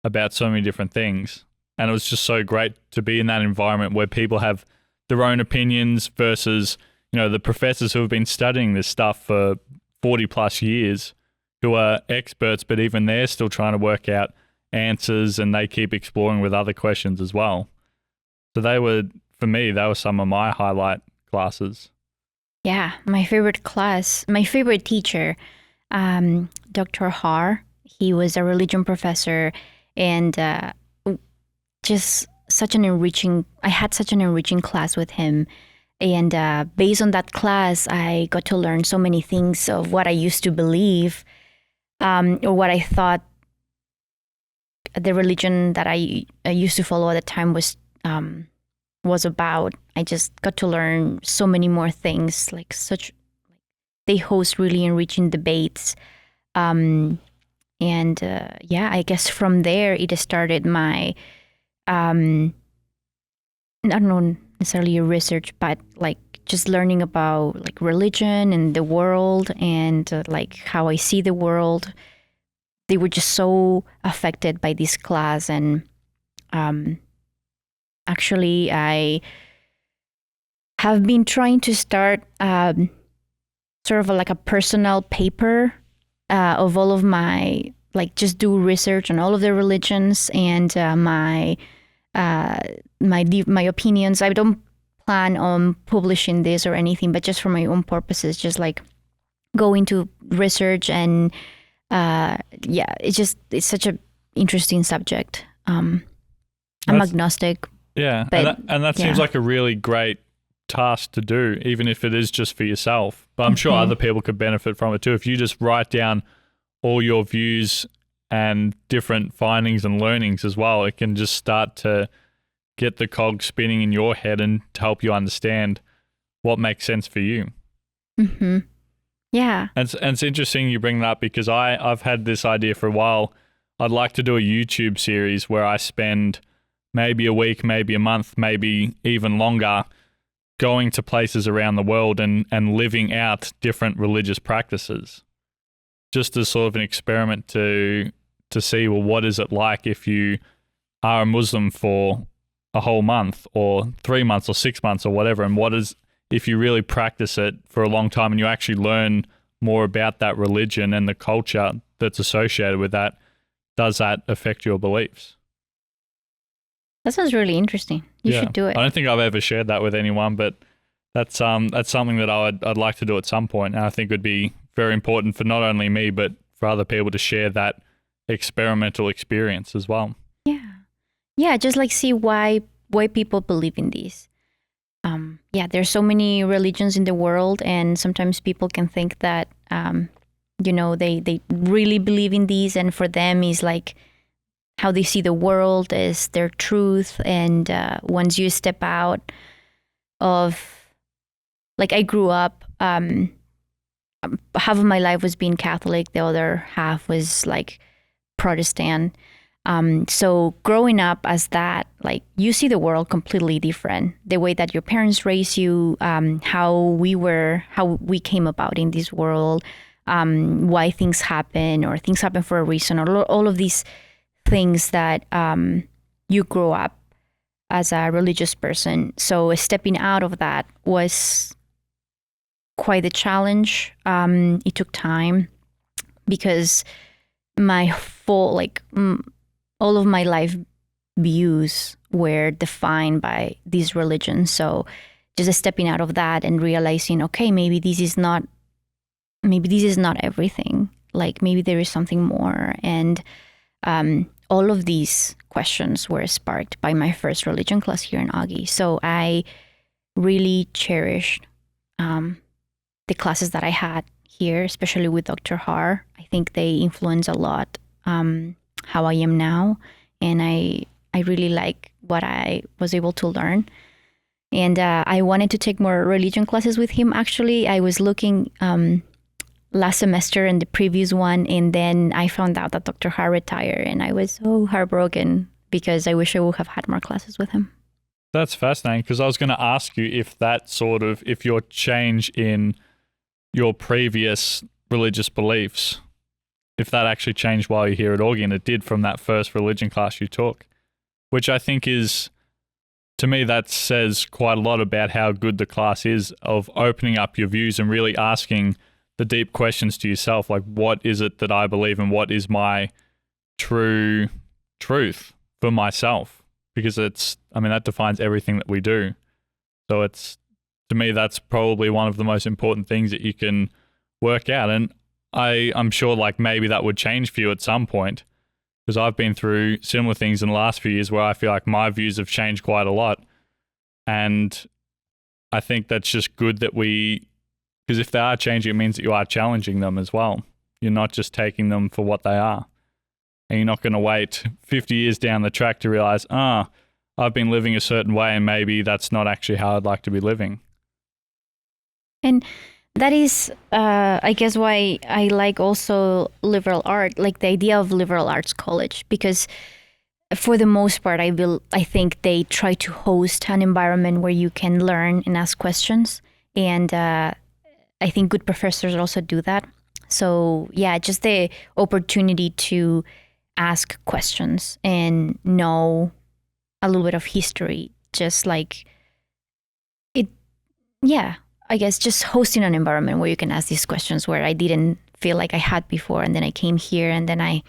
[SPEAKER 2] about so many different things. And it was just so great to be in that environment where people have their own opinions versus, the professors who have been studying this stuff for 40 plus years, who are experts, but even they're still trying to work out answers, and they keep exploring with other questions as well. So for me, they were some of my highlight classes.
[SPEAKER 1] Yeah, my favorite teacher, Dr. Har, he was a religion professor, and just I had such an enriching class with him. And based on that class, I got to learn so many things of what I used to believe, or what I thought the religion that I used to follow at the time was about. I just got to learn so many more things. They host really enriching debates, I guess from there it started my I don't know necessarily a research, but like just learning about like religion and the world, and like how I see the world. They were just so affected by this class, and actually I have been trying to start sort of like a personal paper of all of my, like just do research on all of the religions and my opinions. I don't plan on publishing this or anything, but just for my own purposes, just like go into research and it's such an interesting subject. I'm agnostic.
[SPEAKER 2] Yeah,
[SPEAKER 1] but,
[SPEAKER 2] and that seems like a really great task to do, even if it is just for yourself. But I'm sure other people could benefit from it too. If you just write down all your views and different findings and learnings as well, it can just start to get the cog spinning in your head and to help you understand what makes sense for you.
[SPEAKER 1] Mm-hmm. Yeah.
[SPEAKER 2] And it's interesting you bring that up, because I've had this idea for a while. I'd like to do a YouTube series where I spend maybe a week, maybe a month, maybe even longer going to places around the world and living out different religious practices, just as sort of an experiment to see, well, what is it like if you are a Muslim for a whole month or 3 months or 6 months or whatever, and what is if you really practice it for a long time and you actually learn more about that religion and the culture that's associated with that, does that affect your beliefs?
[SPEAKER 1] That sounds really interesting. You should do it.
[SPEAKER 2] I don't think I've ever shared that with anyone, but that's something that I'd like to do at some point, and I think would be very important for not only me but for other people to share that experimental experience as well.
[SPEAKER 1] Yeah, just like see why people believe in these. There's so many religions in the world, and sometimes people can think that they really believe in these, and for them is like how they see the world is their truth. And once you step out of, like, I grew up, half of my life was being Catholic, the other half was like Protestant. So growing up as that, like, you see the world completely different. The way that your parents raised you, how we came about in this world, why things happen, or things happen for a reason, or all of these things that you grow up as a religious person. So stepping out of that was quite a challenge. It took time because my full, all of my life views were defined by these religions. So just stepping out of that and realizing, okay, maybe this is not everything. Like, maybe there is something more. And all of these questions were sparked by my first religion class here in Augie. So I really cherished the classes that I had here, especially with Dr. Har. I think they influence a lot how I am now, and I really like what I was able to learn. And I wanted to take more religion classes with him. Actually, I was looking last semester and the previous one, and then I found out that Dr. Har retired, and I was so heartbroken because I wish I would have had more classes with him.
[SPEAKER 2] That's fascinating, because I was going to ask you if your change in your previous religious beliefs, if that actually changed while you're here at Augie, and it did from that first religion class you took, which I think is, to me, that says quite a lot about how good the class is of opening up your views and really asking the deep questions to yourself, like, what is it that I believe and what is my true truth for myself? Because that defines everything that we do. So to me, that's probably one of the most important things that you can work out. And I'm sure, like, maybe that would change for you at some point, because I've been through similar things in the last few years where I feel like my views have changed quite a lot. And I think that's just good that because if they are changing, it means that you are challenging them as well. You're not just taking them for what they are. And you're not going to wait 50 years down the track to realize, I've been living a certain way and maybe that's not actually how I'd like to be living.
[SPEAKER 1] And that is, I guess, why I like also liberal art, like the idea of liberal arts college, because for the most part, I think they try to host an environment where you can learn and ask questions. And I think good professors also do that. So yeah, just the opportunity to ask questions and know a little bit of history, just like it. Yeah, I guess just hosting an environment where you can ask these questions where I didn't feel like I had before. And then I came here and then I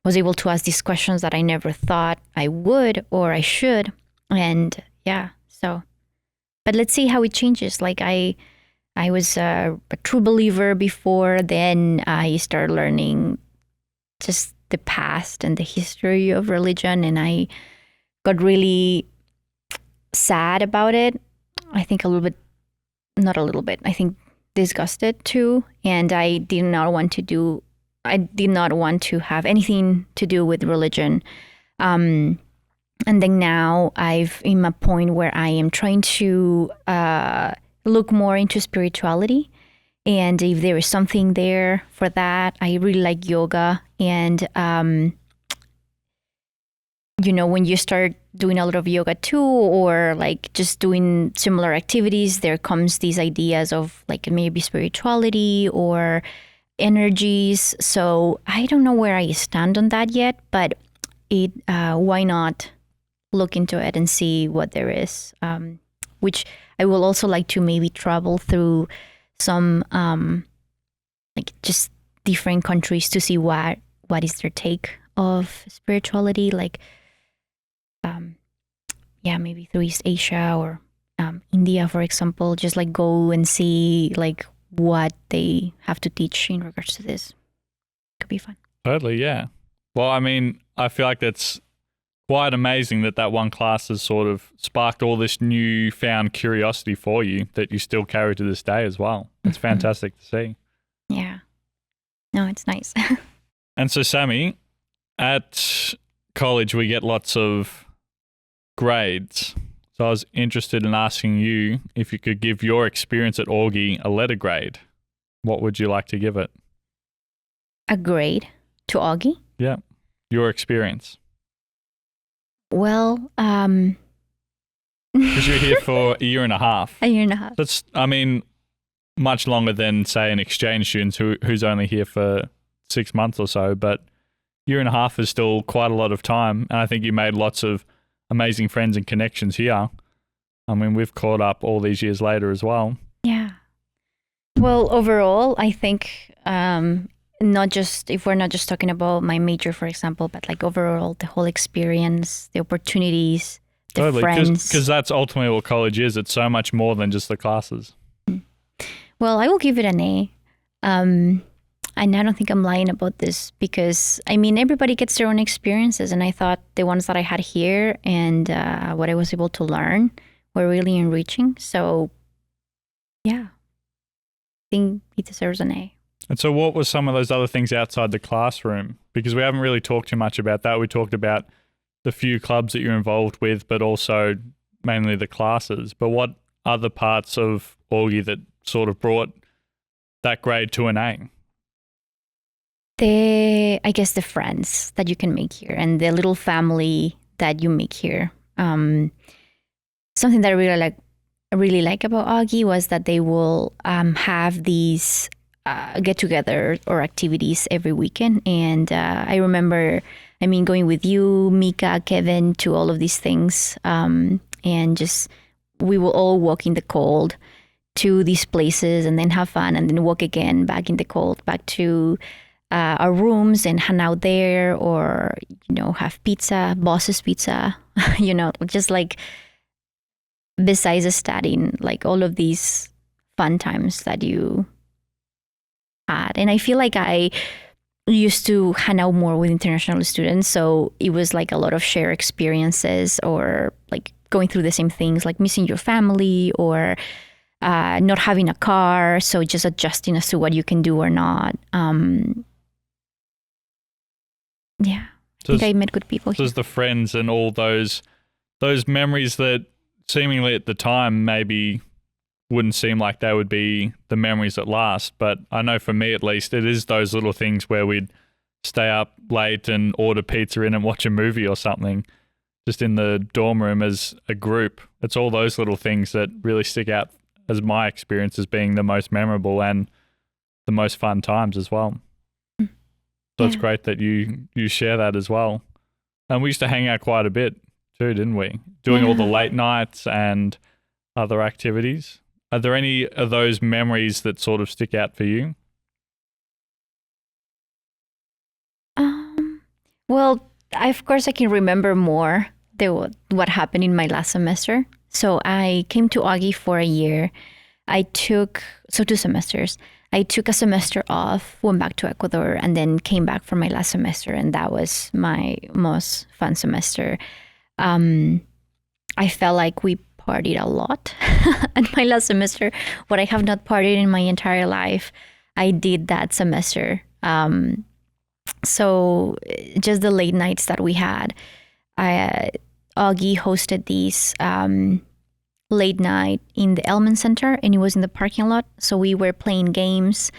[SPEAKER 1] was able to ask these questions that I never thought I would or I should. And yeah, so, but let's see how it changes. Like I was a true believer before, then I started learning just the past and the history of religion, and I got really sad about it. I think I think disgusted too. And I did not want to have anything to do with religion. And then now I'm in a point where I am trying to look more into spirituality. And if there is something there for that, I really like yoga. And, when you start doing a lot of yoga too, or like just doing similar activities, there comes these ideas of like maybe spirituality or energies. So I don't know where I stand on that yet, but why not look into it and see what there is, which I will also like to maybe travel through some like just different countries to see what is their take of spirituality, like maybe through East Asia or India, for example. Just like go and see like what they have to teach in regards to this. Could be fun.
[SPEAKER 2] Totally, yeah. Well, I mean, I feel like that's quite amazing that one class has sort of sparked all this newfound curiosity for you that you still carry to this day as well. It's fantastic to see.
[SPEAKER 1] Yeah. No, it's nice.
[SPEAKER 2] And so, Samy, at college we get lots of grades. So I was interested in asking you if you could give your experience at Augie a letter grade. What would you like to give it?
[SPEAKER 1] A grade to Augie?
[SPEAKER 2] Yeah, your experience.
[SPEAKER 1] Well,
[SPEAKER 2] because you're here for a year and a half.
[SPEAKER 1] A year and a half.
[SPEAKER 2] That's, I mean, much longer than, say, an exchange student who's only here for 6 months or so. But year and a half is still quite a lot of time. And I think you made lots of amazing friends and connections here. I mean, we've caught up all these years later as well.
[SPEAKER 1] Yeah. Well, overall, I think not just, if we're not just talking about my major, for example, but like overall, the whole experience, the opportunities, the friends.
[SPEAKER 2] Because that's ultimately what college is. It's so much more than just the classes.
[SPEAKER 1] Well, I will give it an A. And I don't think I'm lying about this because, I mean, everybody gets their own experiences. And I thought the ones that I had here and what I was able to learn were really enriching. So, yeah, I think it deserves an A.
[SPEAKER 2] And so what were some of those other things outside the classroom? Because we haven't really talked too much about that. We talked about the few clubs that you're involved with, but also mainly the classes. But what other parts of Augie that sort of brought that grade to an A?
[SPEAKER 1] I guess the friends that you can make here and the little family that you make here. Something that I really like about Augie was that they will have these get together or activities every weekend. And I remember, going with you, Mika, Kevin, to all of these things. And just, we will all walk in the cold to these places and then have fun and then walk again back in the cold, back to our rooms and hang out there or, have pizza, boss's pizza, just like besides the studying, like all of these fun times that you had. And I feel like I used to hang out more with international students. So it was like a lot of shared experiences or like going through the same things, like missing your family or not having a car. So just adjusting as to what you can do or not. Yeah, I think I met good people here.
[SPEAKER 2] There's the friends and all those memories that seemingly at the time maybe wouldn't seem like they would be the memories that last. But I know for me at least, it is those little things where we'd stay up late and order pizza in and watch a movie or something just in the dorm room as a group. It's all those little things that really stick out as my experience as being the most memorable and the most fun times as well. So it's great that you share that as well. And we used to hang out quite a bit too, didn't we? Doing all the late nights and other activities. Are there any of those memories that sort of stick out for you?
[SPEAKER 1] Well, of course I can remember more what happened in my last semester. So I came to Augie for a year. 2 semesters. I took a semester off, went back to Ecuador, and then came back for my last semester. And that was my most fun semester. I felt like we partied a lot at my last semester. What I have not partied in my entire life, I did that semester. So just the late nights that we had. Augie hosted these late night in the Element Center, and it was in the parking lot. So we were playing games.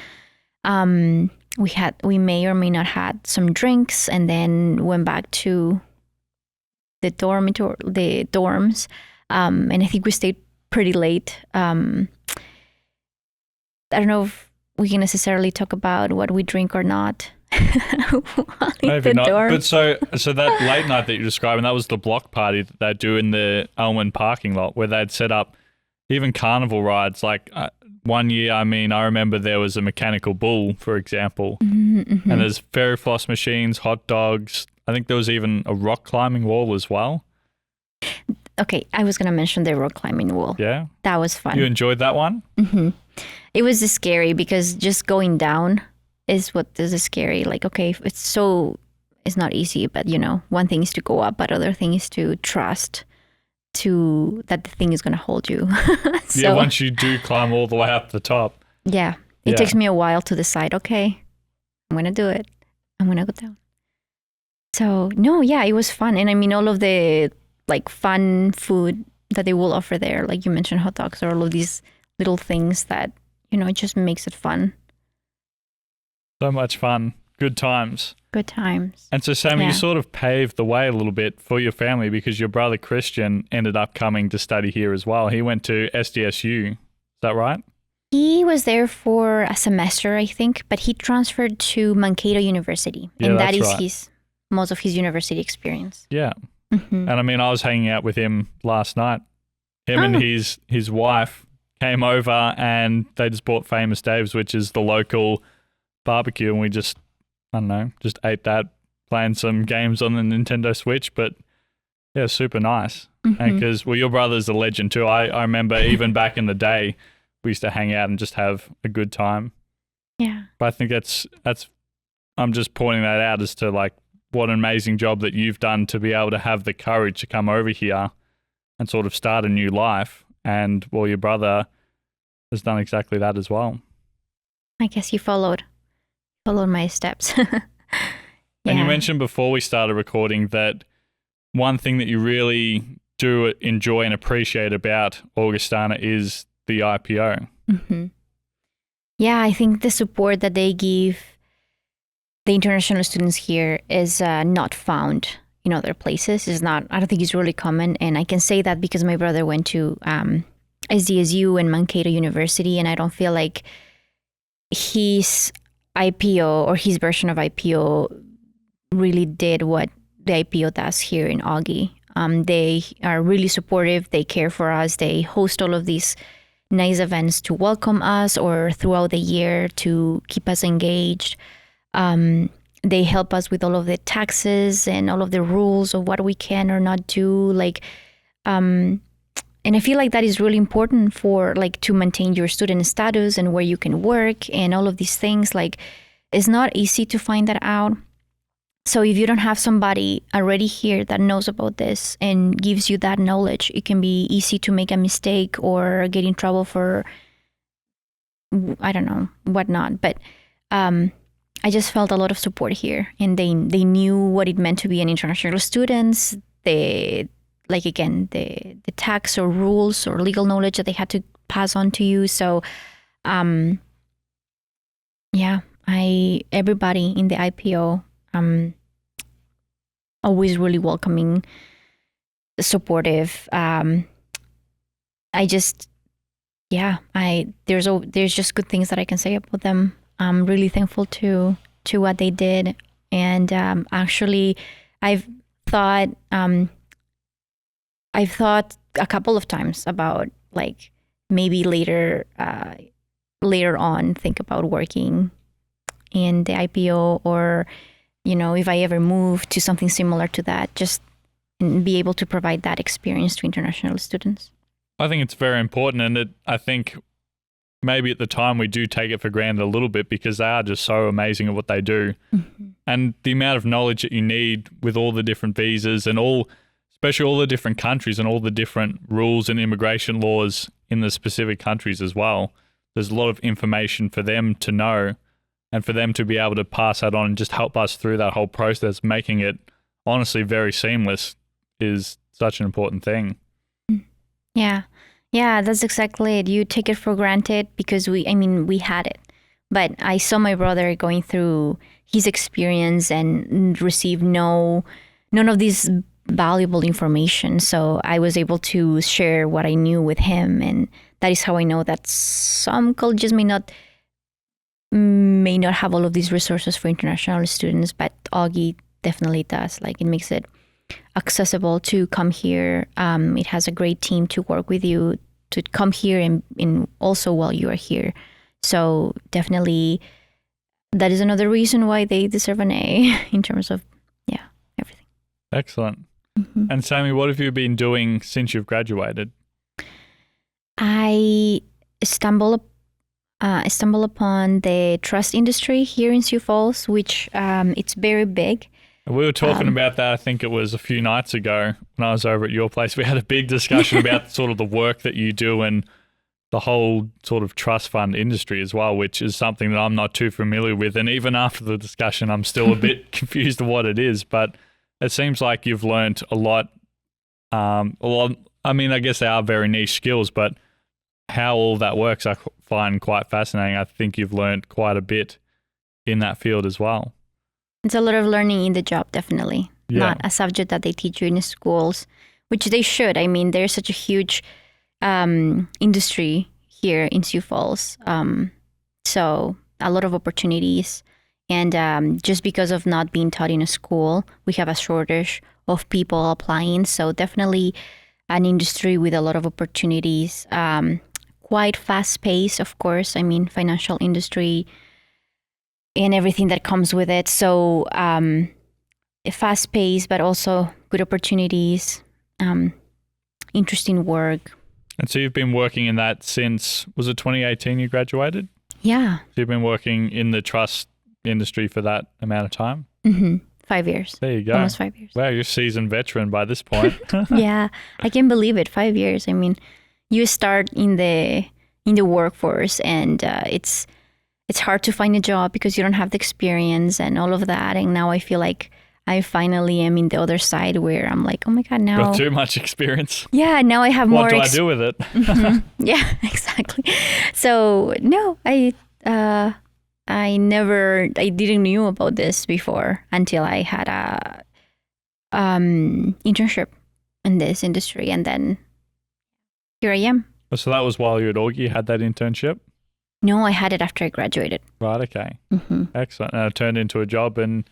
[SPEAKER 1] We may or may not had some drinks, and then went back to the dorms. And I think we stayed pretty late. I don't know if we can necessarily talk about what we drink or not.
[SPEAKER 2] Maybe not. But so that late night that you're describing, that was the block party that they do in the Elman parking lot where they'd set up even carnival rides. Like one year, I remember there was a mechanical bull, for example, And there's fairy floss machines, hot dogs. I think there was even a rock climbing wall as well.
[SPEAKER 1] Okay, I was going to mention the rock climbing wall.
[SPEAKER 2] Yeah.
[SPEAKER 1] That was fun.
[SPEAKER 2] You enjoyed that one?
[SPEAKER 1] It was scary because just going down is what is scary. Like, okay, it's not easy, but one thing is to go up, but other thing is to trust that the thing is going to hold you.
[SPEAKER 2] Yeah, once you do climb all the way up the top.
[SPEAKER 1] Yeah, it takes me a while to decide, okay, I'm going to do it. I'm going to go down. So, no, yeah, it was fun. And I mean, all of the like fun food that they will offer there, like you mentioned hot dogs or all of these little things that, it just makes it fun.
[SPEAKER 2] So much fun. Good times.
[SPEAKER 1] Good times.
[SPEAKER 2] And so, Samy, you sort of paved the way a little bit for your family because your brother Christian ended up coming to study here as well. He went to SDSU. Is that right?
[SPEAKER 1] He was there for a semester, I think, but he transferred to Mankato University.
[SPEAKER 2] Yeah,
[SPEAKER 1] and that is
[SPEAKER 2] right.
[SPEAKER 1] most of his university experience.
[SPEAKER 2] Yeah. And I mean, I was hanging out with him last night. Him and his wife came over and they just bought Famous Dave's, which is the local barbecue, and we just ate that, playing some games on the Nintendo Switch. But yeah, super nice. And because, your brother's a legend too. I remember even back in the day, we used to hang out and just have a good time.
[SPEAKER 1] Yeah.
[SPEAKER 2] But I think that's I'm just pointing that out as to like what an amazing job that you've done to be able to have the courage to come over here and sort of start a new life. And your brother has done exactly that as well.
[SPEAKER 1] I guess he followed my steps.
[SPEAKER 2] And you mentioned before we started recording that one thing that you really do enjoy and appreciate about Augustana is the IPO.
[SPEAKER 1] Yeah, I think the support that they give the international students here is not found in other places. I don't think it's really common. And I can say that because my brother went to SDSU and Mankato University, and I don't feel like his IPO or his version of IPO really did what the IPO does here in Augie. They are really supportive. They care for us. They host all of these nice events to welcome us or throughout the year to keep us engaged. They help us with all of the taxes and all of the rules of what we can or not do. And I feel like that is really important for to maintain your student status and where you can work and all of these things. It's not easy to find that out. So if you don't have somebody already here that knows about this and gives you that knowledge, it can be easy to make a mistake or get in trouble for, I don't know, whatnot. But I just felt a lot of support here, and they knew what it meant to be an international student. The tax or rules or legal knowledge that they had to pass on to you. So, everybody in the IPO, always really welcoming, supportive. There's just good things that I can say about them. I'm really thankful to what they did, and actually, I've thought a couple of times about maybe later on think about working in the IPO, or if I ever move to something similar to that, just be able to provide that experience to international students.
[SPEAKER 2] I think it's very important, and I think maybe at the time we do take it for granted a little bit because they are just so amazing at what they do. And the amount of knowledge that you need with all the different visas and especially all the different countries and all the different rules and immigration laws in the specific countries as well. There's a lot of information for them to know and for them to be able to pass that on and just help us through that whole process, making it honestly very seamless, is such an important thing.
[SPEAKER 1] Yeah, that's exactly it. You take it for granted because we had it. But I saw my brother going through his experience and received none of this valuable information. So I was able to share what I knew with him. And that is how I know that some colleges may not have all of these resources for international students, but Augie definitely does. It makes it accessible to come here. It has a great team to work with you to come here and also while you are here. So definitely that is another reason why they deserve an A in terms of, everything.
[SPEAKER 2] Excellent.
[SPEAKER 1] Mm-hmm.
[SPEAKER 2] And Samy, what have you been doing since you've graduated?
[SPEAKER 1] I stumbled upon the trust industry here in Sioux Falls, which it's very big.
[SPEAKER 2] We were talking about that, I think it was a few nights ago when I was over at your place. We had a big discussion about sort of the work that you do and the whole sort of trust fund industry as well, which is something that I'm not too familiar with. And even after the discussion, I'm still a bit confused of what it is. But it seems like you've learned a lot. I mean, I guess they are very niche skills, but how all that works, I find quite fascinating. I think you've learned quite a bit in that field as well.
[SPEAKER 1] It's a lot of learning in the job, definitely.
[SPEAKER 2] Yeah.
[SPEAKER 1] Not a subject that they teach you in schools, which they should. I mean, there's such a huge industry here in Sioux Falls. So a lot of opportunities. And just because of not being taught in a school, we have a shortage of people applying. So definitely an industry with a lot of opportunities. Quite fast paced, of course. I mean, financial industry and everything that comes with it. So fast paced, but also good opportunities, interesting work.
[SPEAKER 2] And so you've been working in that since, was it 2018 you graduated?
[SPEAKER 1] Yeah.
[SPEAKER 2] So you've been working in the trust industry for that amount of time?
[SPEAKER 1] Mm-hmm. 5 years.
[SPEAKER 2] There you go.
[SPEAKER 1] Almost 5 years.
[SPEAKER 2] Wow, you're a seasoned veteran by this point.
[SPEAKER 1] Yeah, I can't believe it. 5 years. I mean, you start in the workforce, and it's hard to find a job because you don't have the experience and all of that. And now I feel like I finally am in the other side where I'm like, oh my God, now.
[SPEAKER 2] Got too much experience.
[SPEAKER 1] Yeah, now I have more.
[SPEAKER 2] What do I do with it?
[SPEAKER 1] Mm-hmm. Yeah, exactly. So no, I didn't knew about this before until I had a internship in this industry, and then here I am.
[SPEAKER 2] So that was while you were at Augie, you had that internship?
[SPEAKER 1] No, I had it after I graduated.
[SPEAKER 2] Right, okay.
[SPEAKER 1] Mm-hmm.
[SPEAKER 2] Excellent. And it turned into a job and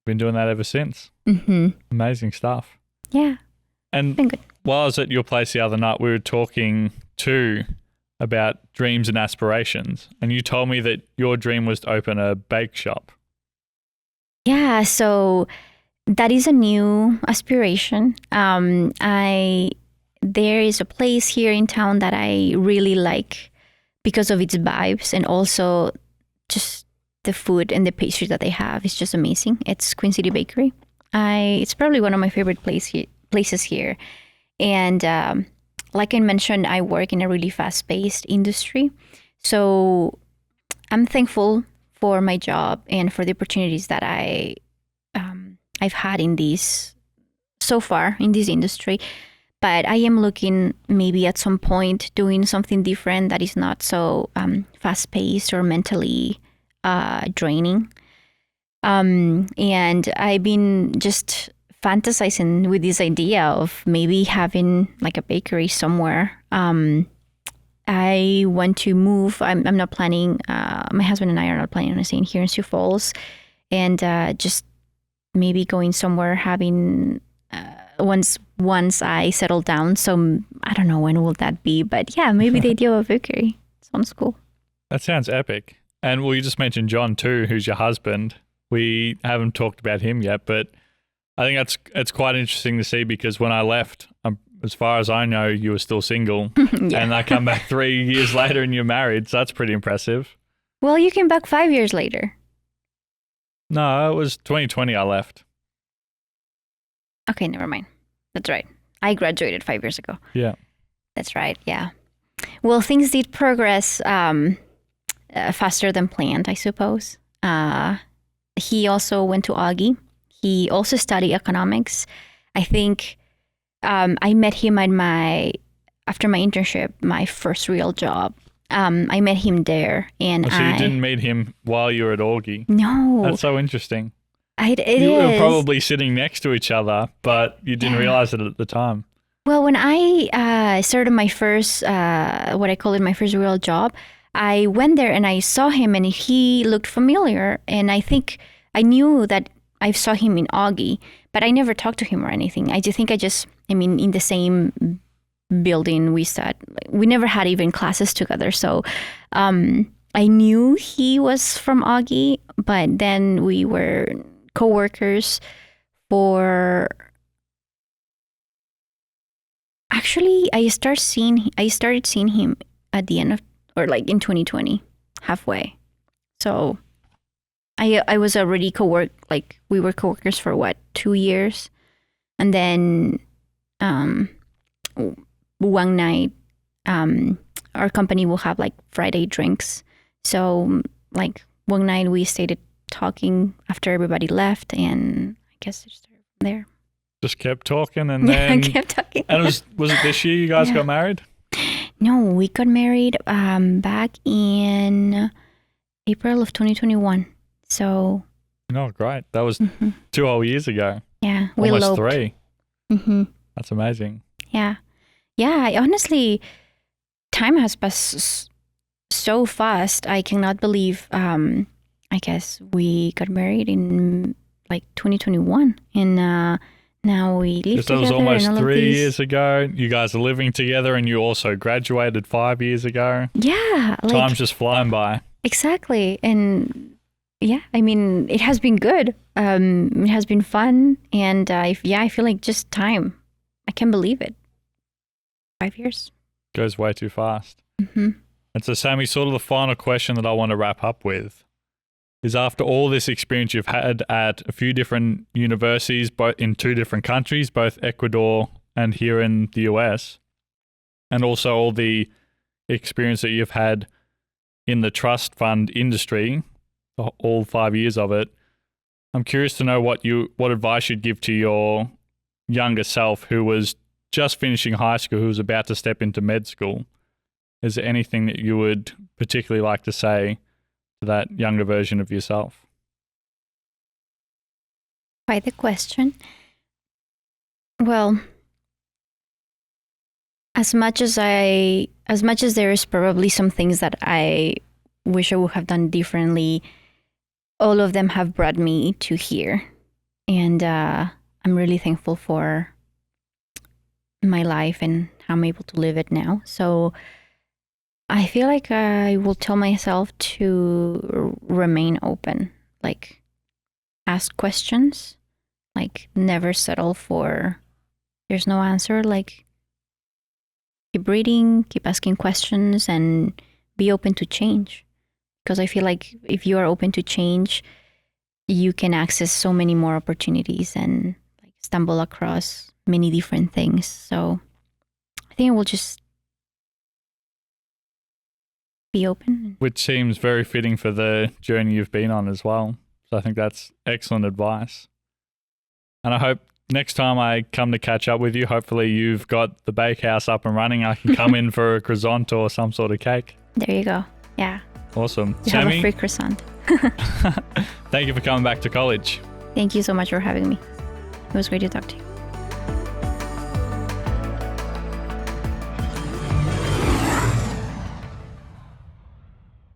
[SPEAKER 2] been doing that ever since.
[SPEAKER 1] Mm-hmm.
[SPEAKER 2] Amazing stuff.
[SPEAKER 1] Yeah.
[SPEAKER 2] And
[SPEAKER 1] been good.
[SPEAKER 2] While I was at your place the other night, we were talking too about dreams and aspirations. And you told me that your dream was to open a bake shop.
[SPEAKER 1] Yeah, so that is a new aspiration. There is a place here in town that I really like because of its vibes, and also just the food and the pastry that they have is just amazing. It's Queen City Bakery. It's probably one of my favorite places here. And like I mentioned, I work in a really fast-paced industry. So I'm thankful for my job and for the opportunities that I've had in this so far in this industry. But I am looking maybe at some point doing something different that is not so fast-paced or mentally draining. And I've been just fantasizing with this idea of maybe having like a bakery somewhere. I want to move. I'm not planning. My husband and I are not planning on staying here in Sioux Falls, and just maybe going somewhere, having once I settle down. So I don't know when will that be, but yeah, maybe the idea of a bakery sounds cool.
[SPEAKER 2] That sounds epic. And well, you just mentioned John too, who's your husband. We haven't talked about him yet, but I think it's quite interesting to see, because when I left, as far as I know, you were still single. Yeah. And I come back 3 years later and you're married. So that's pretty impressive.
[SPEAKER 1] Well, you came back 5 years later.
[SPEAKER 2] No, it was 2020 I left.
[SPEAKER 1] Okay, never mind. That's right. I graduated 5 years ago.
[SPEAKER 2] Yeah.
[SPEAKER 1] That's right, yeah. Well, things did progress faster than planned, I suppose. He also went to Augie. He also studied economics. I think I met him after my internship, my first real job. I met him there. And
[SPEAKER 2] so you didn't meet him while you were at Augie?
[SPEAKER 1] No.
[SPEAKER 2] That's so interesting.
[SPEAKER 1] You
[SPEAKER 2] were probably sitting next to each other, but you didn't realize it at the time.
[SPEAKER 1] Well, when I started my first, what I call it, my first real job, I went there and I saw him and he looked familiar. And I think I knew that I saw him in Augie, but I never talked to him or anything. I mean, in the same building we never had even classes together. So I knew he was from Augie, but then we were co-workers for. Actually, I started seeing him at the end of, or like in 2020, halfway. So I was already we were co-workers for what, 2 years, and then one night our company will have like Friday drinks. So like one night we stayed talking after everybody left, and I guess it started from there.
[SPEAKER 2] Just kept talking, and then
[SPEAKER 1] kept talking.
[SPEAKER 2] And was it this year you guys got married?
[SPEAKER 1] No, we got married back in April of 2021. So.
[SPEAKER 2] Oh, great! That was 2 whole years ago.
[SPEAKER 1] Yeah, we
[SPEAKER 2] almost
[SPEAKER 1] eloped.
[SPEAKER 2] 3.
[SPEAKER 1] Mm-hmm.
[SPEAKER 2] That's amazing.
[SPEAKER 1] Yeah. Honestly, time has passed so fast. I cannot believe. I guess we got married in like 2021, and now we live together.
[SPEAKER 2] That was almost
[SPEAKER 1] and all
[SPEAKER 2] 3 years ago. You guys are living together, and you also graduated 5 years ago.
[SPEAKER 1] Yeah,
[SPEAKER 2] time's just flying by.
[SPEAKER 1] Exactly, and yeah, I mean, it has been good. It has been fun, and I feel like just time. I can't believe it. 5 years
[SPEAKER 2] goes way too fast.
[SPEAKER 1] Mm-hmm.
[SPEAKER 2] And so, Samy, sort of the final question that I want to wrap up with is, after all this experience you've had at a few different universities, both in 2 different countries, both Ecuador and here in the US, and also all the experience that you've had in the trust fund industry, all 5 years of it, I'm curious to know what advice you'd give to your younger self who was just finishing high school, who was about to step into med school. Is there anything that you would particularly like to say to that younger version of yourself?
[SPEAKER 1] Quite the question. Well, as much as there is probably some things that I wish I would have done differently, all of them have brought me to here, and I'm really thankful for my life and how I'm able to live it now. So I feel like I will tell myself to remain open, like ask questions, like never settle for there's no answer, like keep reading, keep asking questions, and be open to change. Because I feel like if you are open to change, you can access so many more opportunities and like stumble across many different things. So I think I will just be open.
[SPEAKER 2] Which seems very fitting for the journey you've been on as well. So I think that's excellent advice. And I hope next time I come to catch up with you, hopefully you've got the bakehouse up and running. I can come in for a croissant or some sort of cake.
[SPEAKER 1] There you go. Yeah.
[SPEAKER 2] Awesome.
[SPEAKER 1] You
[SPEAKER 2] Samy,
[SPEAKER 1] have a free croissant.
[SPEAKER 2] thank you for coming back to college.
[SPEAKER 1] Thank you so much for having me. It was great to talk to you.